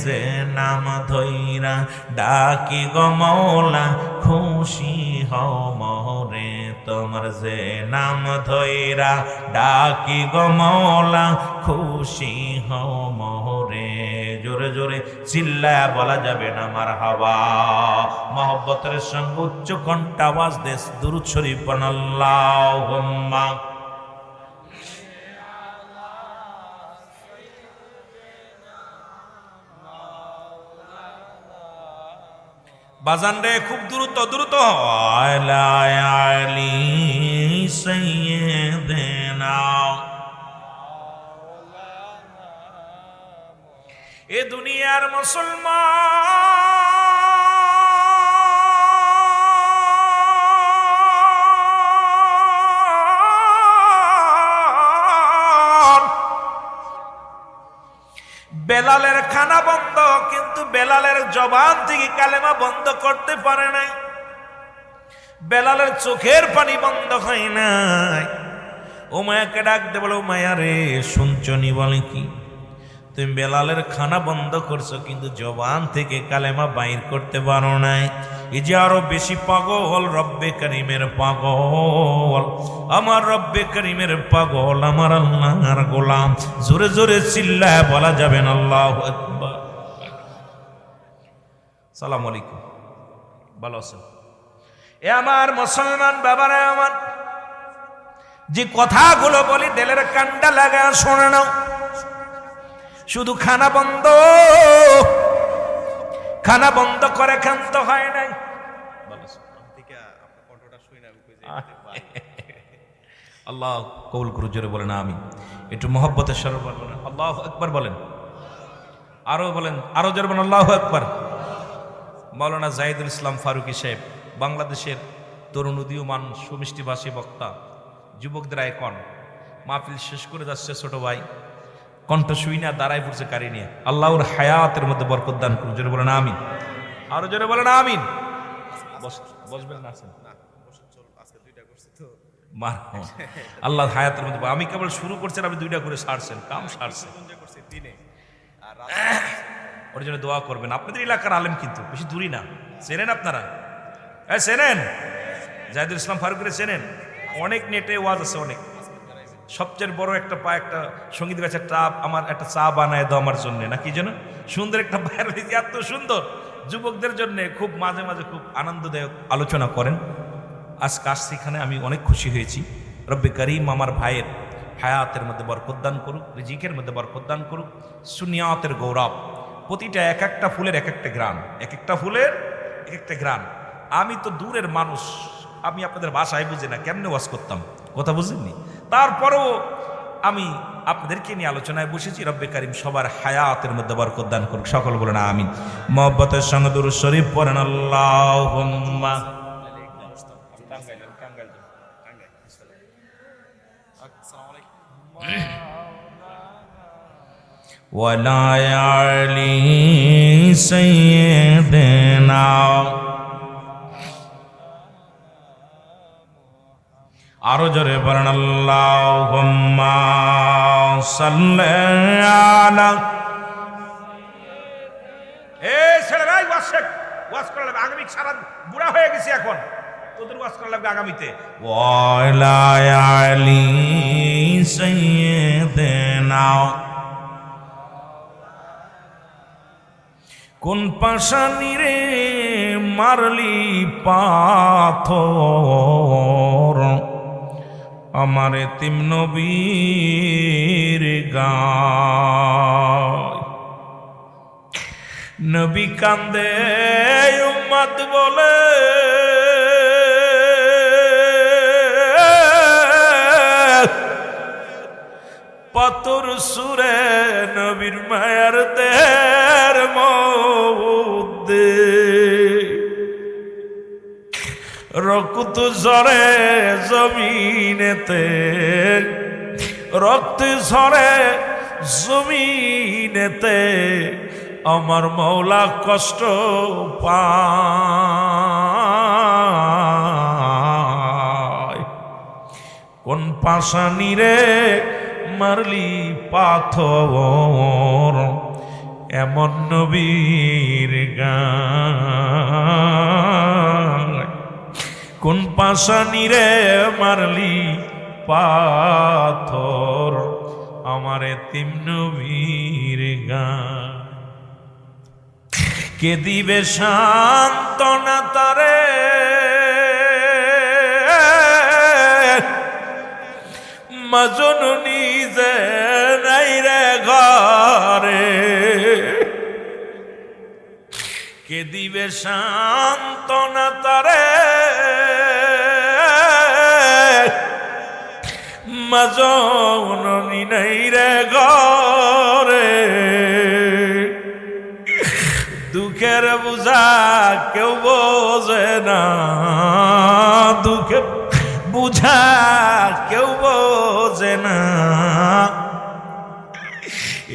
যে নাম ধইরা ডাকি গো মৌলা খুশি হও মোরে তোমার যে নাম ধইরা ডাকি গো মৌলা খুশি হও মোরে জোরে জোরে চিল্লায়া বলা যাবে না মারহাবা মহব্বতের সঙ্গে উচ্চ কণ্ঠ আওয়াজ দে দুরূদ শরীফ পড়ুন আল্লাহুম্মা বাজান রে খুব দ্রুত দ্রুত আলি সাইয়্যিদিনা এ দুনিয়ার মুসলমান বেলালের খানা বন্ধ কিন্তু বেলালের জবান থেকে কালেমা বন্ধ করতে পারে নাই বেলালের চোখের পানি বন্ধ হয় নাই ও মায়াকে ডাক দে বলে ও মায়া রে শুনছনি বলে কি তুমি বেলালের খানা বন্ধ করছো কিন্তু জবান থেকে কালেমা বাইর করতে পারো নাই এই যে আরো বেশি পাগল রব্বে করিমের পাগল আমার রব্বে করিমের পাগল আমার আল্লাহর গোলাম জোরে জোরে চিল্লায় বলা যাবে না আল্লাহু আকবার সালাম আলাইকুম ভালো আছেন এ আমার মুসলমান বাবারা আমার যে কথাগুলো বলি দিলের কান্ডা লাগা শোনে নাও শুধু খানা বন্ধ করে ক্ষান্ত হয় নাই আল্লাহ কবুল করুন জোরে বলেন আমিন একটু মহব্বতের স্বরে বলেন আল্লাহু আকবার বলেন আরো বলেন আরো জোরে বলেন আল্লাহু আকবার মাওলানা জাহিদুল ইসলাম ফারুকী সাহেব বাংলাদেশের তরুণ উদীয়মান সুমিষ্টিভাষী বক্তা যুবকদের আইকন মাহফিল শেষ করে যাচ্ছে ছোট ভাই কণ্ঠ শুই না দাঁড়ায় পড়ছে কারি নিয়ে আল্লাহর হায়াতের মধ্যে বরকত দান করুন জোরে বলেন আমিন আরো জোরে বলেন আমিন বসবেন না আল্লাহ হায়াতের মধ্যে আমি কেবল শুরু করছেন আপনি দুইটা করে সারছেন কাম সারছেন ওর জন্য দোয়া করবেন আপনাদের এলাকার আলেম কিন্তু বেশি দূরই না চেনেন আপনারা চেনেন জাহিদুল ইসলাম ফারুকের চেনেন অনেক নেটে ওয়াজ আছে অনেক সবচেয়ে বড় একটা সঙ্গীত গাছ একটা আমার একটা চা বানায় দাও আমার জন্য না কি যেন সুন্দর একটা বাইর এত সুন্দর যুবকদের জন্য খুব মাঝে মাঝে খুব আনন্দদায়ক আলোচনা করেন আজকে আসছি এখানে আমি অনেক খুশি হয়েছি রব্বে করিম আমার ভাইয়ের হায়াতের মধ্যে বরকত দান করুক রিজিকের মধ্যে বরকত দান করুক সুনিয়াতের গৌরব প্রতিটা এক একটা ফুলের এক একটা গ্রাম এক একটা ফুলের এক একটা গ্রাম আমি তো দূরের মানুষ আমি আপনাদের ভাষায় বুঝি না কেমনে ওয়াজ করতাম কথা বুঝেননি তারপরেও আমি আপনাদেরকে নিয়ে আলোচনায় বসেছি রব্বে করিম সবার হায়াতের মধ্যে বরকত দান করুক সকল বলেন আমিন মহব্বতের সঙ্গে দুরূদ শরীফ পড়েন আল্লাহুম্মা ওয়ালা আলি সাইয়্যিদিনা আরো জোরে বলেন আল্লাহুম্মা সাল্লি আলা। এই ছেলে ভাই ওয়াজ করা লাগবে আগামী, সারা বুড়া হয়ে গেছি এখন, তোদের ওয়াজ করা লাগবে আগামীতে। ওয়ালা আলি সাইয়্যিদিনা, কোন পাশানি রে মারলি পাথর আমার এতিম নবীর গায়। নবী কান্দে উম্মত বলে পাথর সুরে নবীর মায়ার দেহের মধ্যে রক্ত ঝরে জমিনেতে, রক্ত ঝরে জমিনেতে আমার মৌলা কষ্ট পায়। কোন পাশানি রে মারলি পাথর এমন নবীর গায়। কোন পাশানি রে মারলি পাথর আমার এতিম নবীর গায়। কে দিবে সান্ত্বনা তারে মাজননী যে নাই রে ঘরে। কে দিবে সান্ত্বনা তারে মাজননী নাই রে ঘরে। দুঃখের বুঝা কেউ বোঝে না, দুঃখের বুঝা কেউ বোঝে না,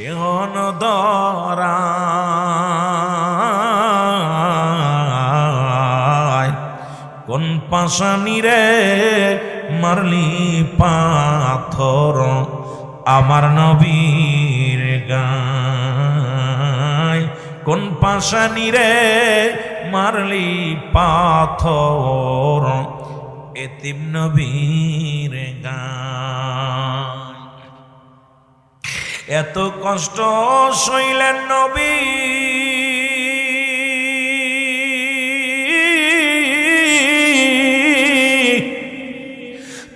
এখন দরায়। কোন পাশানি রে মারলি পাথর আমার নবীর গায়। কোন পাশানি রে মারলি পাথর এতিম নবীর গায়। এত কষ্ট সইলেন নবী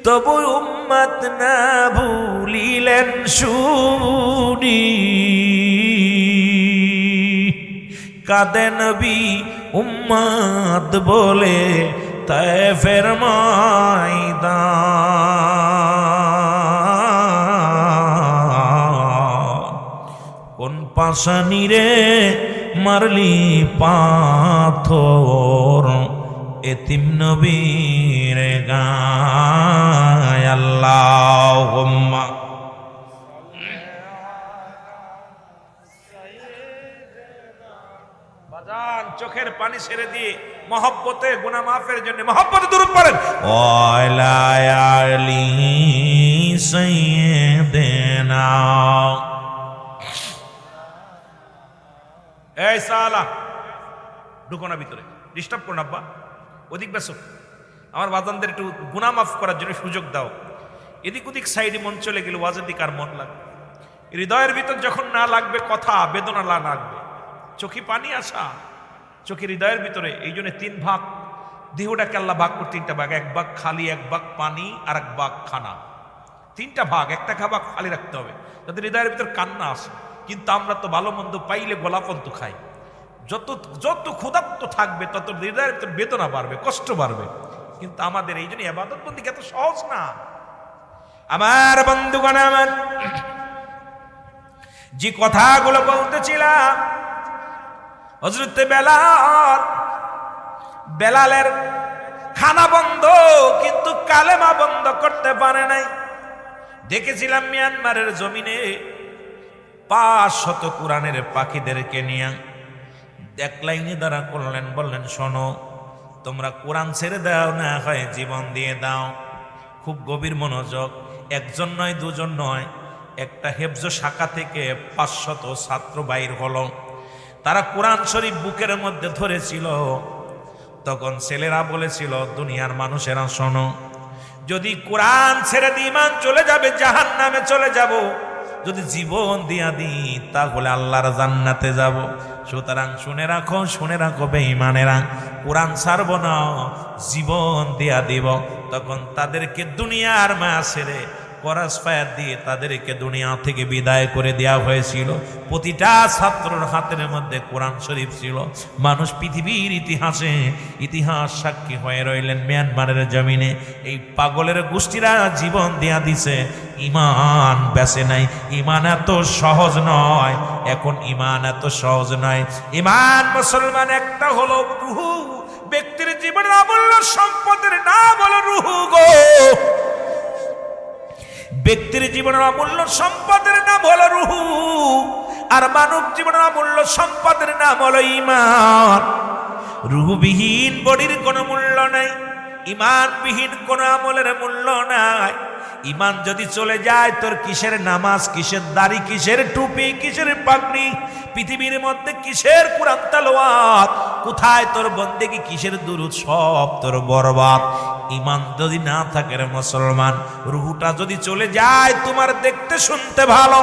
তবু উম্মত না ভুলিলেন শুনি। কাঁদে নবী উম্মত বলে তায়েফের ময়দান। কোন পাশানি রে মারলি পাথর এতিম নবীর গায়। আল্লাহুম্মা বাজান চোখের পানি ছেড়ে দিয়ে মহব্বতে গুনাহ মাফের জন্য মহব্বতে দুরূদ পড়েন। ওয়ালা আলি সাইয়্যিদিনা। এই সালা ঢুকো না ভিতরে, ডিস্টার্ব করো না আব্বা, ওদিক বেসো। আমার বাজানদের একটু গুনাহ মাফ করার জন্য সুযোগ দাও। এদিক ওদিক সাইডে মন চলে গেলে ওয়াজের দিকে আর মন লাগবে। হৃদয়ের ভিতর যখন না লাগবে কথা, বেদনা লাগবে, চোখে পানি আসা, চোখে হৃদয়ের ভিতরে। এই জন্য 3 ভাগ দেহটাকে আল্লাহ ভাগ করে 3টা ভাগ, 1 ভাগ খালি, 1 ভাগ পানি, আর 1 ভাগ খানা। 3টা ভাগ, একটা ভাগ খালি রাখতে হবে যাতে হৃদয়ের ভিতর কান্না আসে। কিন্তু আমরা তো ভালো মন্দ পাইলে গোলাপন্ত খাই। যত যত ক্ষুধার্ত থাকবে তত হৃদয়ের ভিতর বেদনা বাড়বে, কষ্ট বাড়বে। কিন্তু আমাদের এই জন্য ইবাদত বন্দেগী এত সহজ না। আমার বন্ধুগণ, আমার যে কথাগুলো বলতেছিলাম, হযরত বেলালের খানা বন্ধ কিন্তু কালেমা বন্ধ করতে পারে নাই। দেখেছিলাম মিয়ানমারের জমিনে 500 কোরআনের পাখিদেরকে নিয়ে এক লাইনে দাঁড়া করলেন, বললেন শোনো তোমরা কোরআন ছেড়ে দাও, না হয় জীবন দিয়ে দাও। খুব গভীর মনোযোগ। একজন নয়, দুজন নয়, একটা হেফজ শাখা থেকে 500 ছাত্র বাইর হলো। তারা কোরআন শরীফ বুকের মধ্যে ধরেছিল। তখন ছেলেরা বলেছিল, দুনিয়ার মানুষেরা শোনো, যদি কোরআন ছেড়ে দিয়ে ঈমান চলে যাবে, জাহান্নামে চলে যাব। যদি জীবন দিয়া দিই তাহলে আল্লাহর জান্নাতে যাব। সুতরাং শুনে রাখো বেঈমানেরা, কোরআন ছাড়ব না, জীবন দিয়া দিব। তখন তাদেরকে দুনিয়ার মায়া ছেড়ে করাস ফায়ার দিয়ে তাদেরকে দুনিয়া থেকে বিদায় করে দেওয়া হয়েছিল। প্রতিটা ছাত্রর হাতের মধ্যে কোরআন শরীফ ছিল। মানুষ পৃথিবীর ইতিহাস সাক্ষী হয়ে রইলেন মিয়ানমারের জমিনে। এই পাগলের গোষ্ঠীরা জীবন দেয়া দিছে, ঈমান বেঁচে নাই। ঈমান এত সহজ নয়, এখন ঈমান এত সহজ নয়। ঈমান মুসলমান একটা হলো রুহু। ব্যক্তির জীবনের অমূল্য সম্পদের নাম হলো রুহু গো। ব্যক্তির জীবনের অমূল্য সম্পদের নাম হলো রুহু, আর মানব জীবনের অমূল্য সম্পদের নাম হলো ঈমান। রুহুবিহীন বডির কোনো মূল্য নাই, ঈমানবিহীন কোনো আমলের মূল্য নাই। ঈমান যদি চলে যায়, তোর কিসের নামাজ, কিসের দাড়ি, কিসের টুপি, কিসের পাগড়ি, পৃথিবীর মধ্যে কিসের কুরআন তেলাওয়াত, কোথায় তোর বন্দেগী, কিসের দুরূদ, সব তোর বরবাদ। ঈমান যদি না থাকে রে মুসলমান, রুহুটা যদি চলে যায়, তোমার দেখতে শুনতে ভালো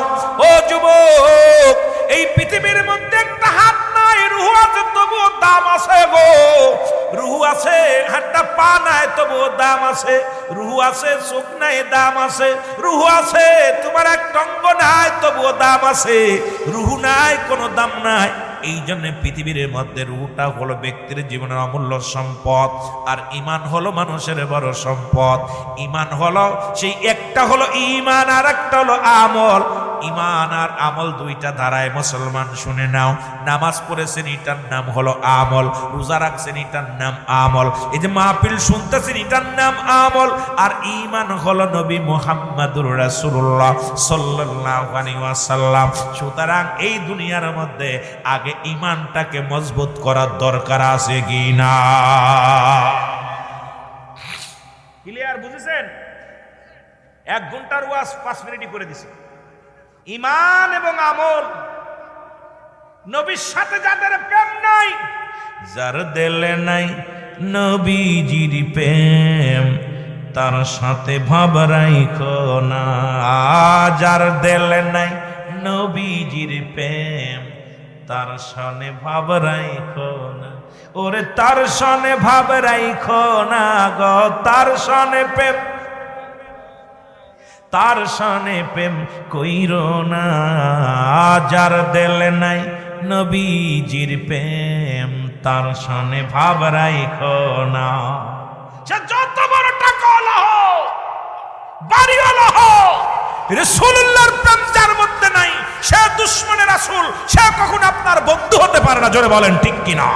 ও যুবক, এই পৃথিবীর মধ্যে একটা হাত নাই, রুহু আছে তবুও দাম আছে গো। রুহু আছে, একটা পা নাই তবুও দাম আছে। রুহু আছে, চোখ নাই, দাম আছে। রুহু আছে, তোমার একটা অঙ্গ নাই তবুও দাম আছে। রুহু নাই, কোনো দাম নাই। এই জন্য পৃথিবীর মধ্যে রুহটা হলো ব্যক্তির জীবনের অমূল্য সম্পদ, আর ঈমান হলো মানুষের বড় সম্পদ। ঈমান হলো সেই একটা হলো ঈমান, আর একটা হলো আমল। ঈমান আর আমল দুইটা ধারায় মুসলমান শুনে নাও। নামাজ পড়েছেন, এটার নাম হলো আমল। রোজা রাখছেন, এটার নাম আমল। এই যে মাহফিল শুনতেছেন, এটার নাম আমল। আর ঈমান হলো নবী মুহাম্মদুর রাসূলুল্লাহ সাল্লাল্লাহু আলাইহি ওয়াসাল্লাম। সুতরাং এই দুনিয়ার মধ্যে আগে ঈমানটাকে মজবুত করার দরকার আছে কি না? ক্লিয়ার বুঝেছেন? 1 ঘন্টার ওয়াজ 5 মিনিটই করে দিছে। ঈমান এবং আমল, নবীর সাথে যাদের প্রেম নাই, যার দিলে নাই নবীজির প্রেম, তার সাথে ভাব রাখো না। যার দিলে নাই নবীজির প্রেম, তার সনে ভাব রাখো না। ওরে তার সনে ভাব রাখো না গো, তার সনে প্রেম, তার সনে প্রেম কইরো না। যার দিলে নাই নবীজির প্রেম, তার সনে ভাব রাখো না। সে যত বড় টাকাওয়ালা হোক, বাড়িওয়ালা হোক, রাসূলুল্লাহর প্রেম যার মধ্যে নাই, সে দুশমনের রাসূল, সে কখনো আপনার বন্ধু হতে পারে না। জোরে বলেন ঠিক কিনা?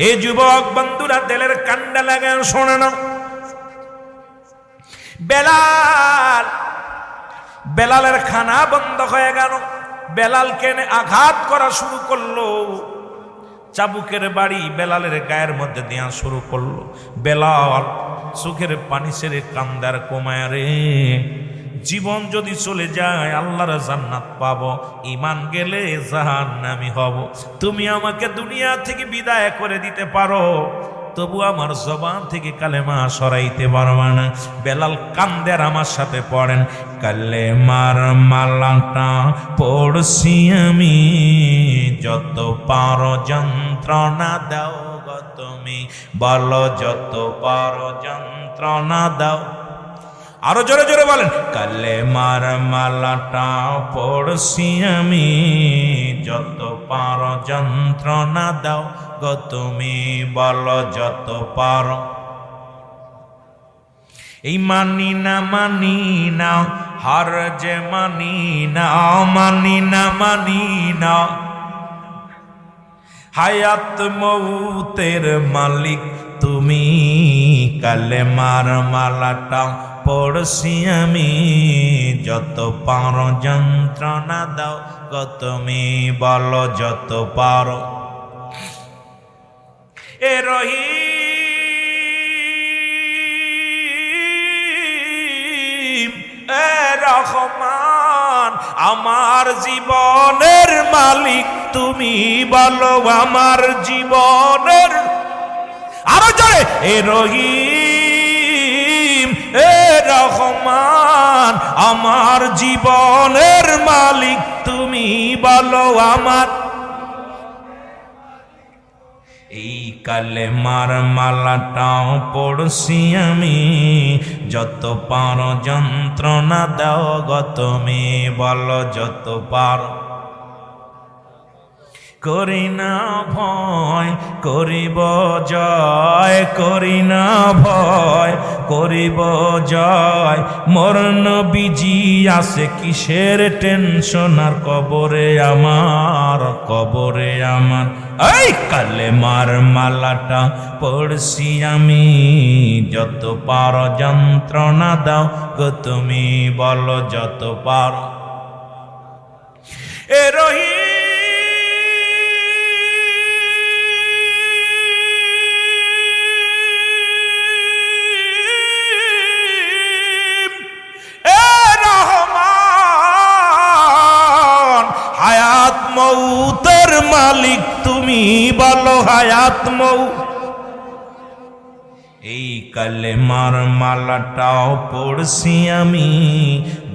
এই যুবক বন্ধুরা, দিলের কান্ডা লাগান, শোনে না। বেলালের খানা বন্ধ হয়ে গেল। বেলালকে আঘাত করা শুরু করলো। চাবুকের বাড়ি বেলালের গায়ের মধ্যে দেওয়া শুরু করলো। বেলাল চোখের পানি ছেড়ে কান্দার কমায়, রে জীবন যদি চলে যায় আল্লাহর জান্নাত পাবো, ঈমান গেলে জাহান্নামী হব। তুমি আমাকে দুনিয়া থেকে বিদায় করে দিতে পারো, তবু আমার জবান থেকে কালেমা সরাইতে পারবা না। বেলাল কান্দের আমার সাথে পড়েন, কালেমার মালাটা পড়ছি আমি, যত পারো যন্ত্রণা দাও গো তুমি, বলো যত পারো যন্ত্রণা দাও। আরো জোরে জোরে বলেন, কালেমার মালাটা পড়ছি আমি, যত পারো যন্ত্রণা দাও গো তুমি, বলো যত পারো। এই মানি না হার যে মানি না, হায়াত মৌতের মালিক তুমি, কালেমার মালাটা পড়ছি আমি, যত পারো যন্ত্রণা দাও গো তুমি, বলো যত পারো। এ রহিম এ রহমান আমার জীবনের মালিক তুমি বলো আমার জীবনের আরো জোরে এ রহিম এ রহমান আমার জীবনের মালিক তুমি বলো আমার এই কালেমার মালাটাও পড়ছি আমি যত পারো যন্ত্রণা দাও গো তুমি বলো যত পারো করি না ভয় করিব জয় করি না ভয় করিব জয় মোর নবীজি আছে কিসের টেনশন আর কবরে আমার এই কালেমার মালাটা পড়ছি আমি যত পারো যন্ত্রণা দাও গো তুমি বলো যত পারো এ রহিম মৌতের মালিক তুমি বলো হায়াত মৌ এই কালেমার মালাটাও পড়ছি আমি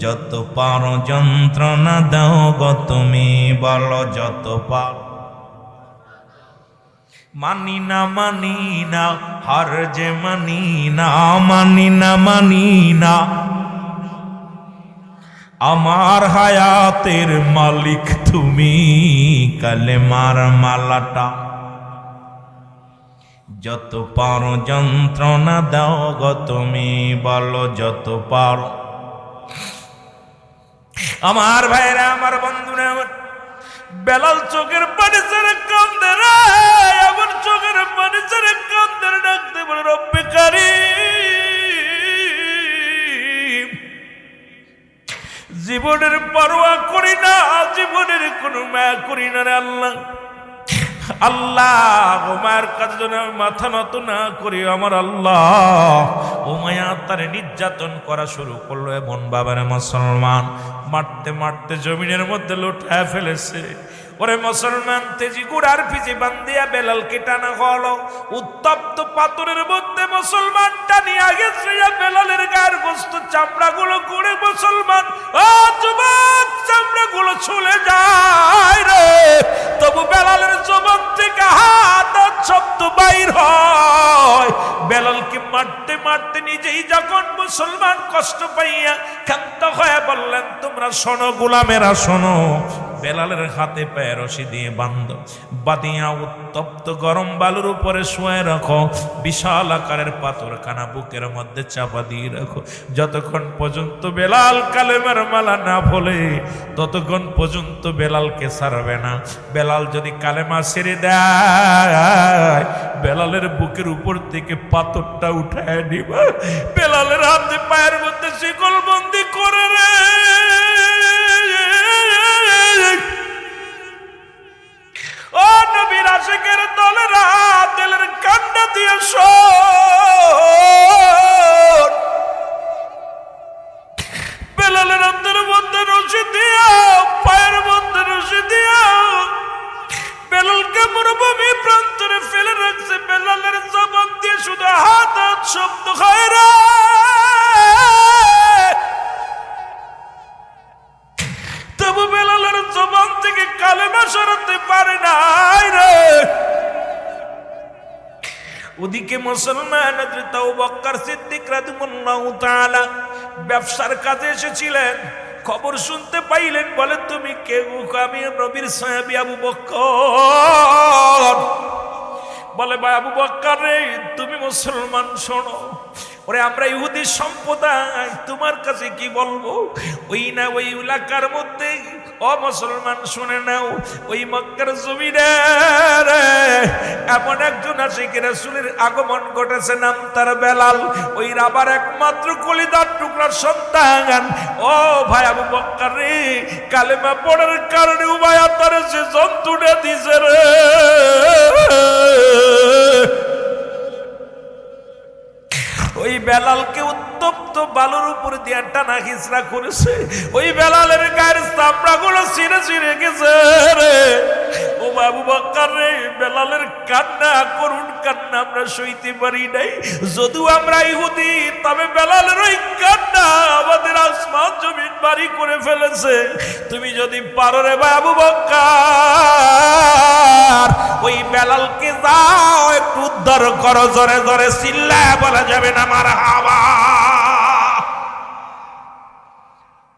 যত পারো যন্ত্রণা দাও গো তুমি বলো যত পারো মানি না হার যে মানি না আমার হায়াতের মালিক তুমি কালেমার মালাটা যত পারো যন্ত্রণা দাও গো তুমি বলো যত পারো আমার ভাইরা আমার বন্ধুরা আমার বেলাল চোখের পানি ছেড়ে কান্দে রে আমার চোখের পানি ছেড়ে কান্দে ডাকতে বলে রব্বে কারীম জীবনের পরোয়া করি না জীবনের কোনো মায়া করি না রে আল্লাহ আল্লাহ ও মায়ের কাছে যেন আমি মাথা নত না করি আমার আল্লাহ ও মায়া তারে নির্যাতন করা শুরু করলো এমন বাবার মুসলমান মারতে মারতে জমিনের মধ্যে লুটায় ফেলেছে ওরে মুসলমান তেজি গুড়ার পিছে বান্ধিয়া বেলালকে টানা হলো উত্তপ্ত পাথরের মধ্যে মুসলমান টানিয়া গেছে বেলালের গায়ের গোস্ত চামড়াগুলো গুড়ে মুসলমান ও যুবক চামড়াগুলো ছুলে যায় রে তবু বেলালের জবান থেকে হাত শব্দ বাইর হয় বেলালকে মারতে মারতে নিজেই যখন মুসলমান কষ্ট পাইয়া ক্ষান্ত হয়ে বললেন তোমরা শোনো গোলামেরা শোনো বেলালের হাতে পায়ে রশি দিয়ে বাঁধো বাঁধিয়া উত্তপ্ত গরম বালুর উপরে শুয়ে রাখো বিশাল আকারের পাথরখানা বুকের মধ্যে চাপা দিয়ে রাখো যতক্ষণ পর্যন্ত বেলাল কালেমার মালা না বলে ততক্ষণ পর্যন্ত বেলালকে ছাড়বে না বেলাল যদি কালেমা ছেড়ে দেয় বেলালের বুকের উপর থেকে পাথরটা উঠায় নিবা বেলালের হাতে পায়ের মধ্যে শিকল বন্দি করে রে ও নবীর আশিকের দলেরা দিলের কান্না দিয়ে শোন বেলালের হাতের মধ্যে রশি দিয়া পায়ের মধ্যে রশি দিয়া বেলালকে মরুভূমি প্রান্তরে ফেলে রাখছে বেলালের জবান দিয়ে শুধু হাত হাত শব্দ হয় রে তবু বেলালের জবান থেকে কালেমা সরাতে পারে নাই রে ওদিকে মুসলমান হযরত আবু বকর সিদ্দিক রাদিয়াল্লাহু তাআলা ব্যবসার কাজে এসেছিলেন খবর শুনতে পাইলেন বলে তুমি কে আমি নবীর সাহাবী আবু বকর বলে ভাই আবু বকর রে তুমি মুসলমান শোনো ওরে আমরা ইহুদি সম্প্রদায় তোমার কাছে কি বলবো ওই না ওই এলাকার মধ্যে ও মুসলমান শুনে নাও ওই মক্কার জমিনে এমন একজন আশিকে রাসূলের আগমন ঘটেছে নাম তার বেলাল ওই রাবার একমাত্র কলিজার টুকরার সন্তান ও ভাই আবু বকর রে কালেমা পড়ার কারণে উভয় তারে সে জন্তুটা দিছে রে ওই বেলালকে উত্তপ্ত বালুর উপর দিয়ে টানা হিজড়া করেছে, ওই বেলালের গায়ের চামড়াগুলো ছিঁড়ে ছিঁড়ে গেছে রে। ও আবু বকর রে, বেলালের কান্না, করুণ কান্না আমরা সইতে পারি নাই। যদিও আমরা ইহুদি, তবে বেলালের ওই কান্না আমাদের আসমান জমিন বাড়ি করে ফেলেছে। তুমি যদি পারো রে ভাই আবু বকর, ওই বেলালকে যাও একটু উদ্ধার করো। জোরে জোরে চিল্লায় বলা যাবে না মারহাবা।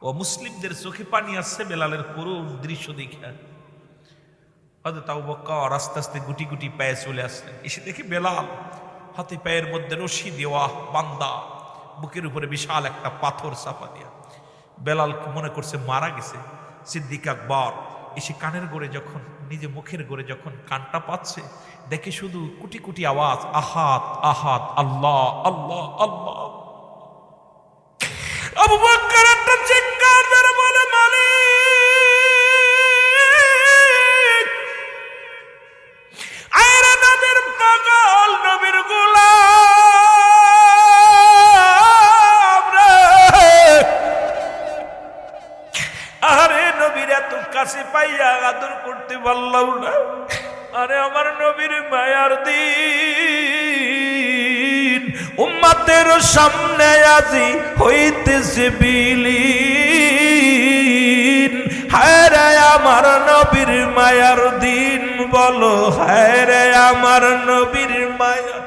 ও মুসলিমদের চোখে পানি আসছে বেলালের করুণ দৃশ্য দেখে। হযরত আবু বকর আস্তে আস্তে গুটি গুটি পায়ে চলে আসলেন। এসে দেখি বেলাল হাতে পায়ের মধ্যে রশি দেওয়া বান্দা, বুকের উপরে বিশাল একটা পাথর চাপা দেয়া। বেলাল মনে করছে মারা গেছে। সিদ্দিক আকবর এসে কানের গোড়ে যখন, নিজে মুখের গোড়ে যখন কানটা পাচ্ছে, দেখে শুধু কুটি কুটি আওয়াজ, আহাদ আহাদ, আল্লাহ আল্লাহ আল্লাহ। আবু বকর একটা চিৎকার মেরে বলে, মালিক, আরে নবীর পাগল, নবীর গোলাম রে, আরে নবীর এত কাছে পাইয়া আদর করতে পারলাম না। আরে আমার নবীর মায়ার দিন, উম্মতের সামনে আজি হইতেছে বিলীন। হায় রে আমার নবীর মায়ার দিন, বলো হায় রে আমার নবীর মায়া।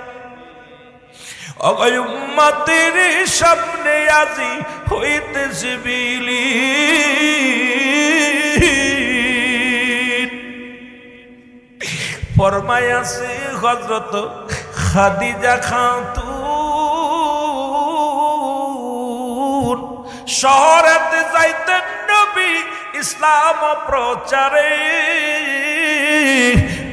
ওই উম্মতের সামনে আজি হইতেছে বিলীন। ফরমায়াছে হযরত খাদিজা খাতুন, শহরেতে যাইতেন নবী ইসলাম প্রচারে।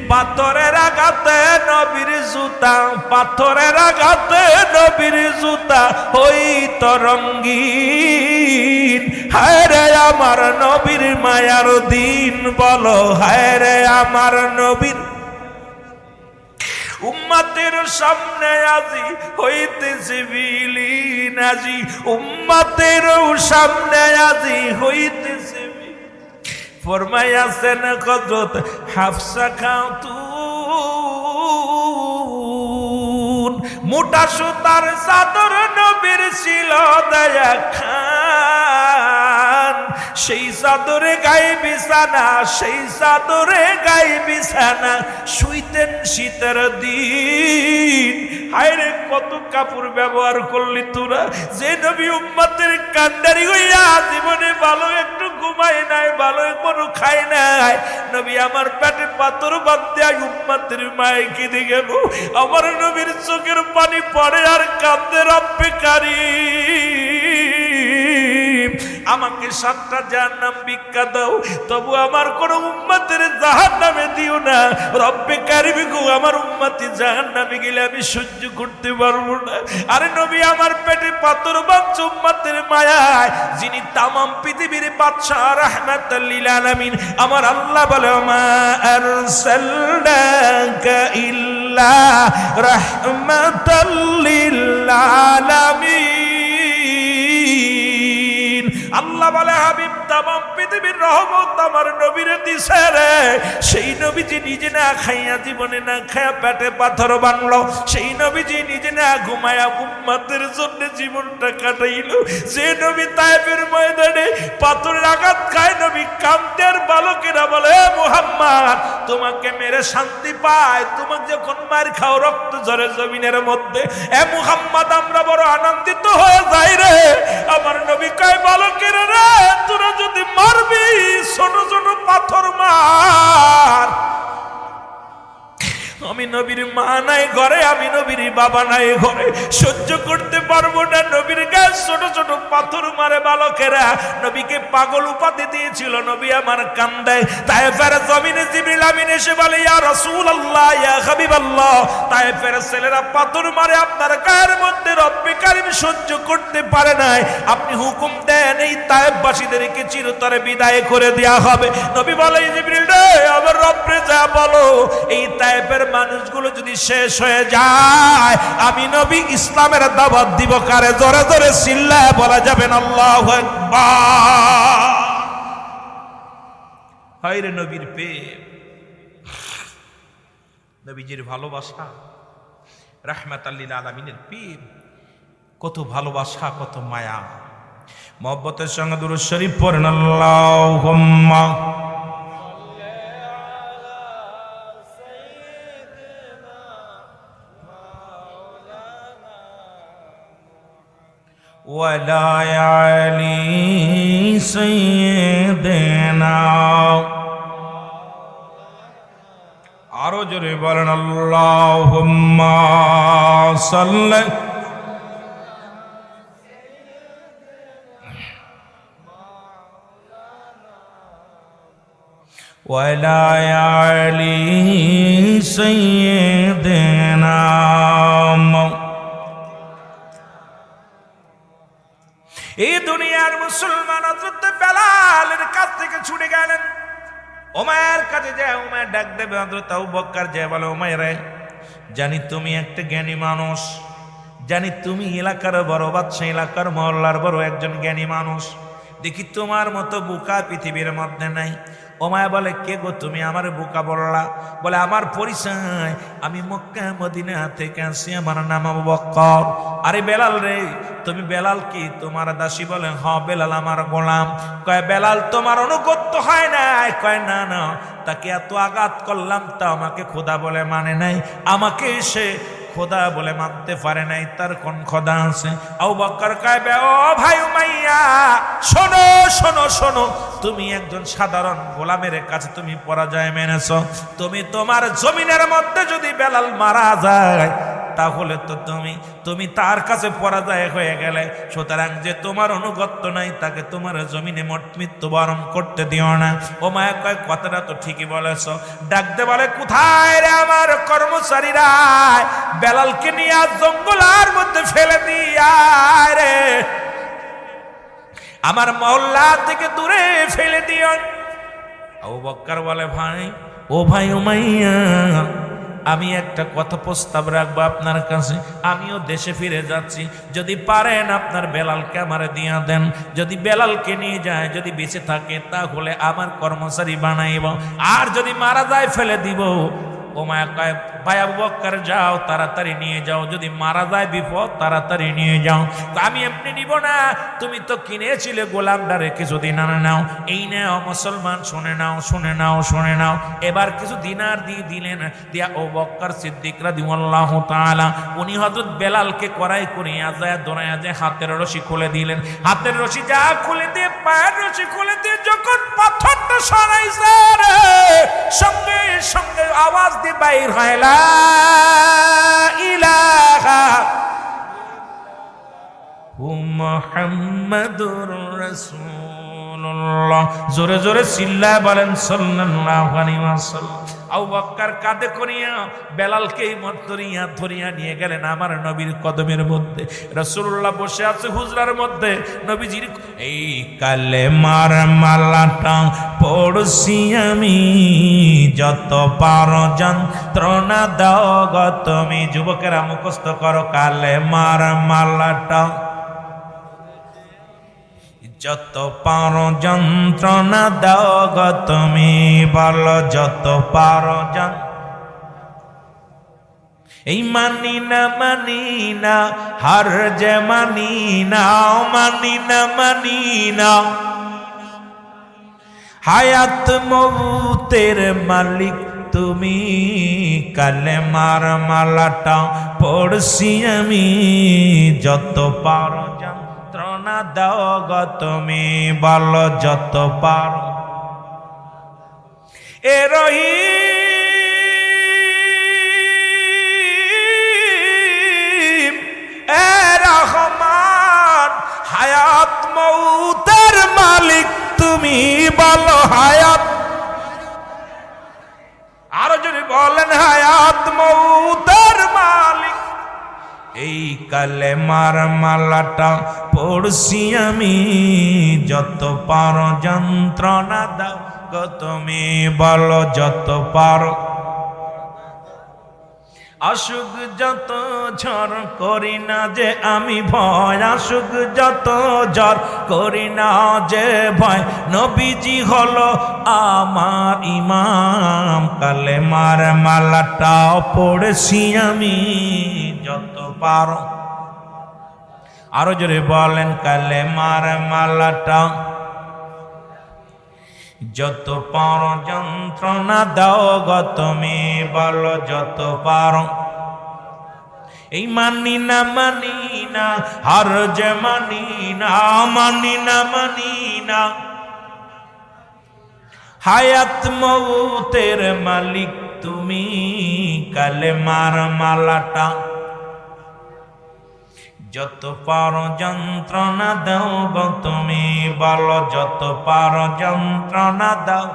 পাথরের আঘাতে নবীর জুতা, পাথরের আঘাতে নবীর জুতা হইত রঙ্গিন। হায় রে আমার নবীর মায়ার দিন, বলো হায় রে আমার নবীর। উম্মতের সামনে আজি হইতেছে বিলীন, আজি উম্মতের সামনে আজি হইতেছে। ফরমায়াছেন হযরত হাফসা খাতুন, মোটা সুতার চাদর নবীর ছিল দয়া খান। সেই চাদরে গায়ে বিছানা, সেই চাদরে গায়ে বিছানা, শুইতেন শীতের দিন। হায়রে কত কাপড় ব্যবহার করলি তোরা, যে নবী উম্মতের কান্ডারি হইয়া জীবনে ভালো একটু ঘুমায় নাই, ভালো একটু খায় নাই। নবী আমার পেটে পাথর বাঁধতে উম্মতের মায়ে কেঁদে গেল। আমার নবীর চোখের পানি পড়ে আর কাঁদে, রব্বে কারীম আমাকে 7টা জাহান্নাম ভিক্ষা দাও, তবু আমার কোন উম্মতের জাহান্নামে দিও না। রব্বে কারীম গো, আমার উম্মতি জাহান্নামে গেলে আমি সহ্য করতে পারবো না। আরে নবী আমার পেটে পাথর বাঁধছে উম্মতের মায়ায়, যিনি তামাম পৃথিবীর বাদশাহ রাহমাতাল লিল আলামিন। আমার আল্লাহ বলে, মা আরসালনাকা ইল্লা রাহমাতাল লিল আলামিন। আল্লাহ বলে, হাবিব তামাম পৃথিবীর রহমত আমার নবীরে দিছে রে। সেই নবীজি নিজে না খাইয়া, জীবনে না খাইয়া পেটে পাথর বানলো। সেই নবীজি নিজে না ঘুমায়া উম্মতের জন্য জীবনটা কাটাইল। যে নবী তায়েফের ময়দানে পাথরের আঘাত খায়, নবী কান্দের বালকেরা বলে, মুহাম্মদ তোমাকে মেরে শান্তি পায়, তোমাকে যখন মার খাও রক্ত ঝরে জমিনের মধ্যে, এ মুহাম্মদ আমরা বড় আনন্দিত হয়ে যাই রে। আমার নবী কয়, বালকেরা রে, তোরা যদি মারবি ছোট ছোট পাথর মার। আমি নবীর মা নাই ঘরে, আমি নবীর বাবা নাই ঘরে, সহ্য করতে পারবো না। নবীর গায়ে ছোট ছোট পাথর মারে বালকেরা। নবীকে পাগল উপাধি দিয়েছিল, নবী আমার কান্দায়। তায়েফের জমিনে জিবরিল আমিন এসে বলে, ইয়া রাসূলুল্লাহ, ইয়া হাবিবাল্লাহ, তায়েফের ছেলেরা পাথর মারে আপনার গায়ের মধ্যে, রব্বে কারীম সহ্য করতে পারে নাই। আপনি হুকুম দেন এই তায়েফবাসীদেরকে চিরতরে বিদায় করে দেয়া হবে। নবী বলে, জিবরিল রে, আমার রব্বে যা বলো, এই তায়েফের মানুষগুলো যদি শেষ হয়ে যায়, আমি নবী ইসলামের দাওয়াত দিব কারে? জোরে জোরে চিল্লায় বলা যাবেন আল্লাহু আকবার। হায়রে নবীর প্রেম, নবীজির ভালোবাসা, রাহমাতাল লিল আলামিনের প্রেম, কত ভালোবাসা, কত মায়া। মহব্বতের সঙ্গে দুরূদ শরীফ পড়েন, আল্লাহুম্মা ওয়ালা আলি সাইয়্যিদিনা। আরো জোরে বলেন, আল্লাহুম্মা সাল্লি ওয়ালা আলি সাইয়্যিদিনা। এই দুনিয়ার মুসলমান হযরত বেলালের কাছ থেকে ছুটে গেলেন, ওমরের কাছে যায়। ওমর ডাক দেবে হযরত আবু বকর, যায় বলে, ওমর জানি তুমি একটা জ্ঞানী মানুষ, জানি তুমি এলাকার বড় বাদশা, এলাকার মহল্লার বড় একজন জ্ঞানী মানুষ, দেখি তোমার মতো বোকা পৃথিবীর মধ্যে নাই। ওমর বলে, কে গো তুমি আমার বোকা বললা? বলে, আমার পরিচয়, আমি মক্কা মদিনা থেকে আসি, আমার নাম আবু বকর। আরে বেলাল রে, তুমি বেলাল কি তোমার দাসী? বলে, হ্যাঁ বেলাল আমার গোলাম। কয়, বেলাল তোমার অনুগত্য হয় নাই? কয়, না না, তাকে এত আঘাত করলাম তা আমাকে খোদা বলে মানে নাই, আমাকে সে খোদা বলে মানতে পারে নাই, তার কোন খোদা আছে? আবু বকর কয়, ও ভাই উমাইয়া, শোনো শোনো শোনো, তুমি একজন সাধারণ গোলামের কাছে তুমি পরাজয় মেনেছো। তুমি তোমার জমিনের মধ্যে যদি বেলাল মারা যায়, তাহলে তো তুমি তার কাছে পরাজয় হয়ে গেলে। সুতরাং যে তোমার অনুগত্য নাই, তাকে তোমার জমিনে মৃত্যুবরণ করতে দিও না। ও মায়া কয়, কথাটা তো ঠিকই বলেছ। ডাকতে বলে, কোথায় রে আমার কর্মচারীরা? বেলালকে নিয়ে জঙ্গলার মধ্যে ফেলে দিয়া রে, আমার মহল্লা থেকে দূরে ফেলে দিও। আবু বকর বলে, ভাই, ও ভাই উমাইয়া, আমি একটা কথা প্রস্তাব রাখবো আপনার কাছে। আমিও দেশে ফিরে যাচ্ছি, যদি পারেন আপনার বেলালকে আমারে দিয়া দেন। যদি বেলালকে নিয়ে যায়, যদি বেঁচে থাকে তাহলে আমার কর্মচারী বানাইব, আর যদি মারা যায় ফেলে দিব। ও মায়া কয়, ভাই আবু বকর যাও, তাড়াতাড়ি নিয়ে যাও, যদি মারা যায় বিপদ, তাড়াতাড়ি নিয়ে যাও। আমি এমনি নিব না, তুমি তো কিনেছিলে গোলামটারে, কিছুদিন আনে নাও। এই নাও মুসলমান, শুনে নাও শুনে নাও শুনে নাও। এবার কিছু দিনার দিয়ে দিলেন, দিয়া আবু বকর সিদ্দিক রাদিয়াল্লাহু তাআলা উনি হযরত বেলালকে কড়াই করিয়া যায়, দৌড়াইয়া যায়, হাতের রশি খুলে দিলেন। হাতের রশি যা খুলে দিয়ে, পায়ের রশি খুলে দিয়ে যখন পাথরটা সরাইছে, সঙ্গে সঙ্গে আওয়াজ দিয়ে বাইর হয়, লা ইলাহা মুহাম্মাদুর রাসূলুল্লাহ। জোরে জোরে চিল্লায় বলেন সাল্লাল্লাহু আলাইহি ওয়াসাল্লাম। আবু বকর কাঁধে করিয়া বেলালকে ধরিয়া নিয়ে গেলেন আমার নবীর কদমের মধ্যে। রাসূলুল্লাহ বসে আছে হুজরার মধ্যে, নবীজির এই কালেমার মালাটা পড়ছি আমি, যত পারো যন্ত্রণা দাও গো তুমি। যুবকেরা মুখস্থ করো, কালেমার মালাটা যত পারো যন্ত্রণা দাও গো তুমি, বলো যত পারো এই মানি না হার যে মানি না, মানি না হায়াত মৌতের মালিক তুমি। কালেমার মালাটা পড়ছি আমি, যত পারো যন্ত্রণা দাও গো তুমি, বলো যত পারো। এ রহিম, এ রহমান, হায়াত মৌতের মালিক তুমি, বলো হায়াত। আরো যদি বলেন, হায়াত মৌতের মালিক। এই কালেমার মালাটা পড়ছি আমি, যত পারো যন্ত্রণা দাও গো তুমি, বলো যত পারো। আসুক যত ঝড় করি না যে আমি ভয়, আসুক যত ঝড় করি না যে ভয়, নবীজি হলো আমার ইমাম। কালেমার মালাটা পড়েছি আমি যত পারো, আরো জোরে বলেন কালেমার মালাটা যত পারো যন্ত্রণা দাও গো তুমি, বলো যত পারো। এই মানি না হার যে মানি না হায়াত মৌতের মালিক তুমি। কালেমার মালাটা যত পারো যন্ত্রণা দাও গো তুমি, বলো যত পারো যন্ত্রণা দাও।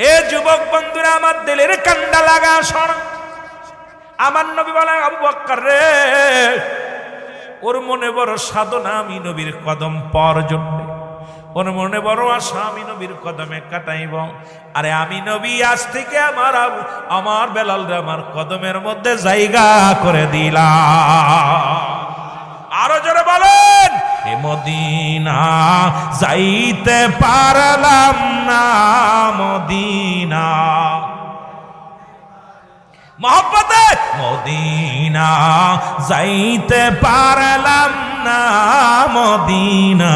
এ যুবক বন্ধুরা, আমার দিলের কান্ডা লাগা শোন। আমার নবী বলেন, আবু বকর রে, ওর মনে বড় সাধনা আমি নবীর কদম পাওয়ার জন্য, ওর মনে বড় আশা আমি নবীর কদমে কাটাইব। আরে আমি নবী আজ থেকে আমার বেলাল আমার কদমের মধ্যে জায়গা করে দিলাম। আরো জোরে বলেন, এ মদিনা যাইতে পারলাম না, মদিনা মহব্বতে মদিনা যাইতে পারলাম না, মদিনা।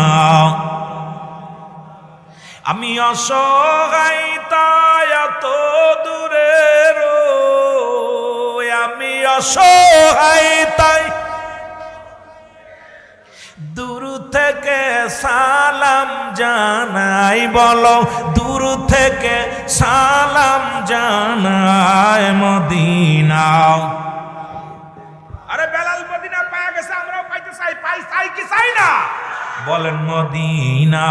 আমি অসহায় তাই এত দূরের, আমি অসহায় তাই দূর থেকে সালাম জানাই, বলো দূর থেকে সালাম জানাই মদিনা। আরে বেলাল মদিনা পাওয়া গেছে, আমরাও পাইতে চাই, চাই কি চাই না? বলেন মদিনা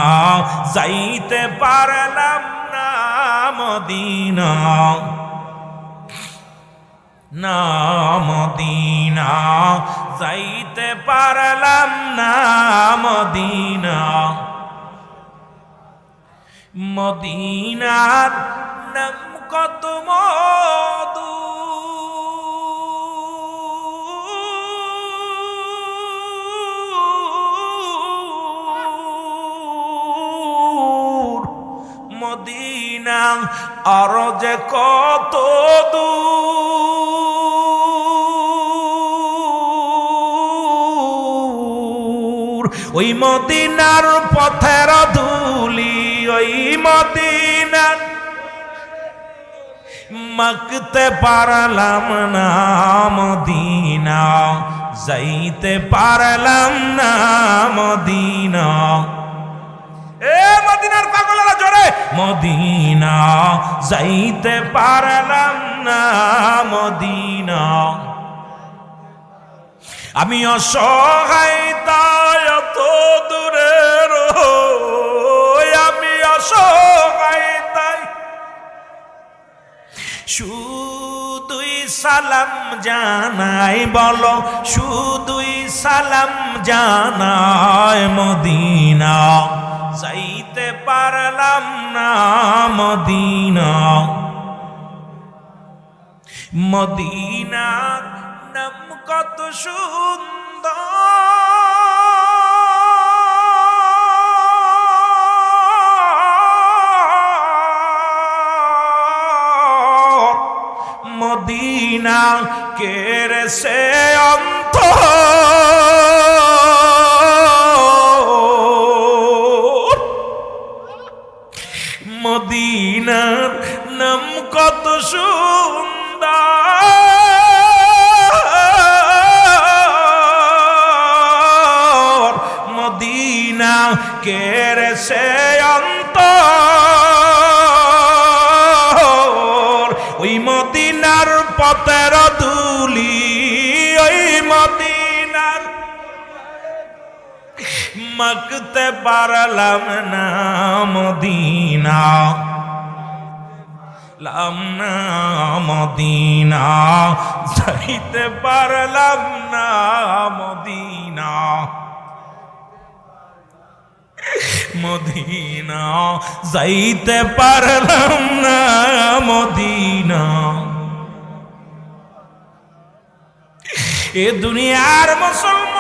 যাইতে পারলাম না, মদিনা না, মদিনা যাইতে পারলাম না, মদিনা। মদিনার নাম কত মধু, মদিনা আরো যে কত দূর, ওই মদিনার পথের ধুলি, ওই মদিনার মাখতে পারলাম না, মদিনা যাইতে পারলাম না, মদিনা। এ মদিনার পাগলেরা জোরে, মদিনা যাইতে পারলাম না, মদিনা। আমি অসহায় তাই এত দূরের, আমি অসহায় তাই শুধুই সালাম জানাই, বলো শুধুই সালাম জানাই, মদিনা যাইতে পারলাম না, মদিনা। মদিনার নাম কত সুন্দর, মদিনা কেড়ে সে অন্তর, মদিনার নাম কত সুন্দর, মদিনা কেড়ে সে অন্তর, ওই মদিনার পথের ধুলি, ওই মদিনার মাখতে পারলাম না, মদিনা লাম না, মদিনা যাইতে পারলাম না, মদিনা। মদিনা যাইতে পারলাম না, মদিনা। এ দুনিয়ার মুসলমান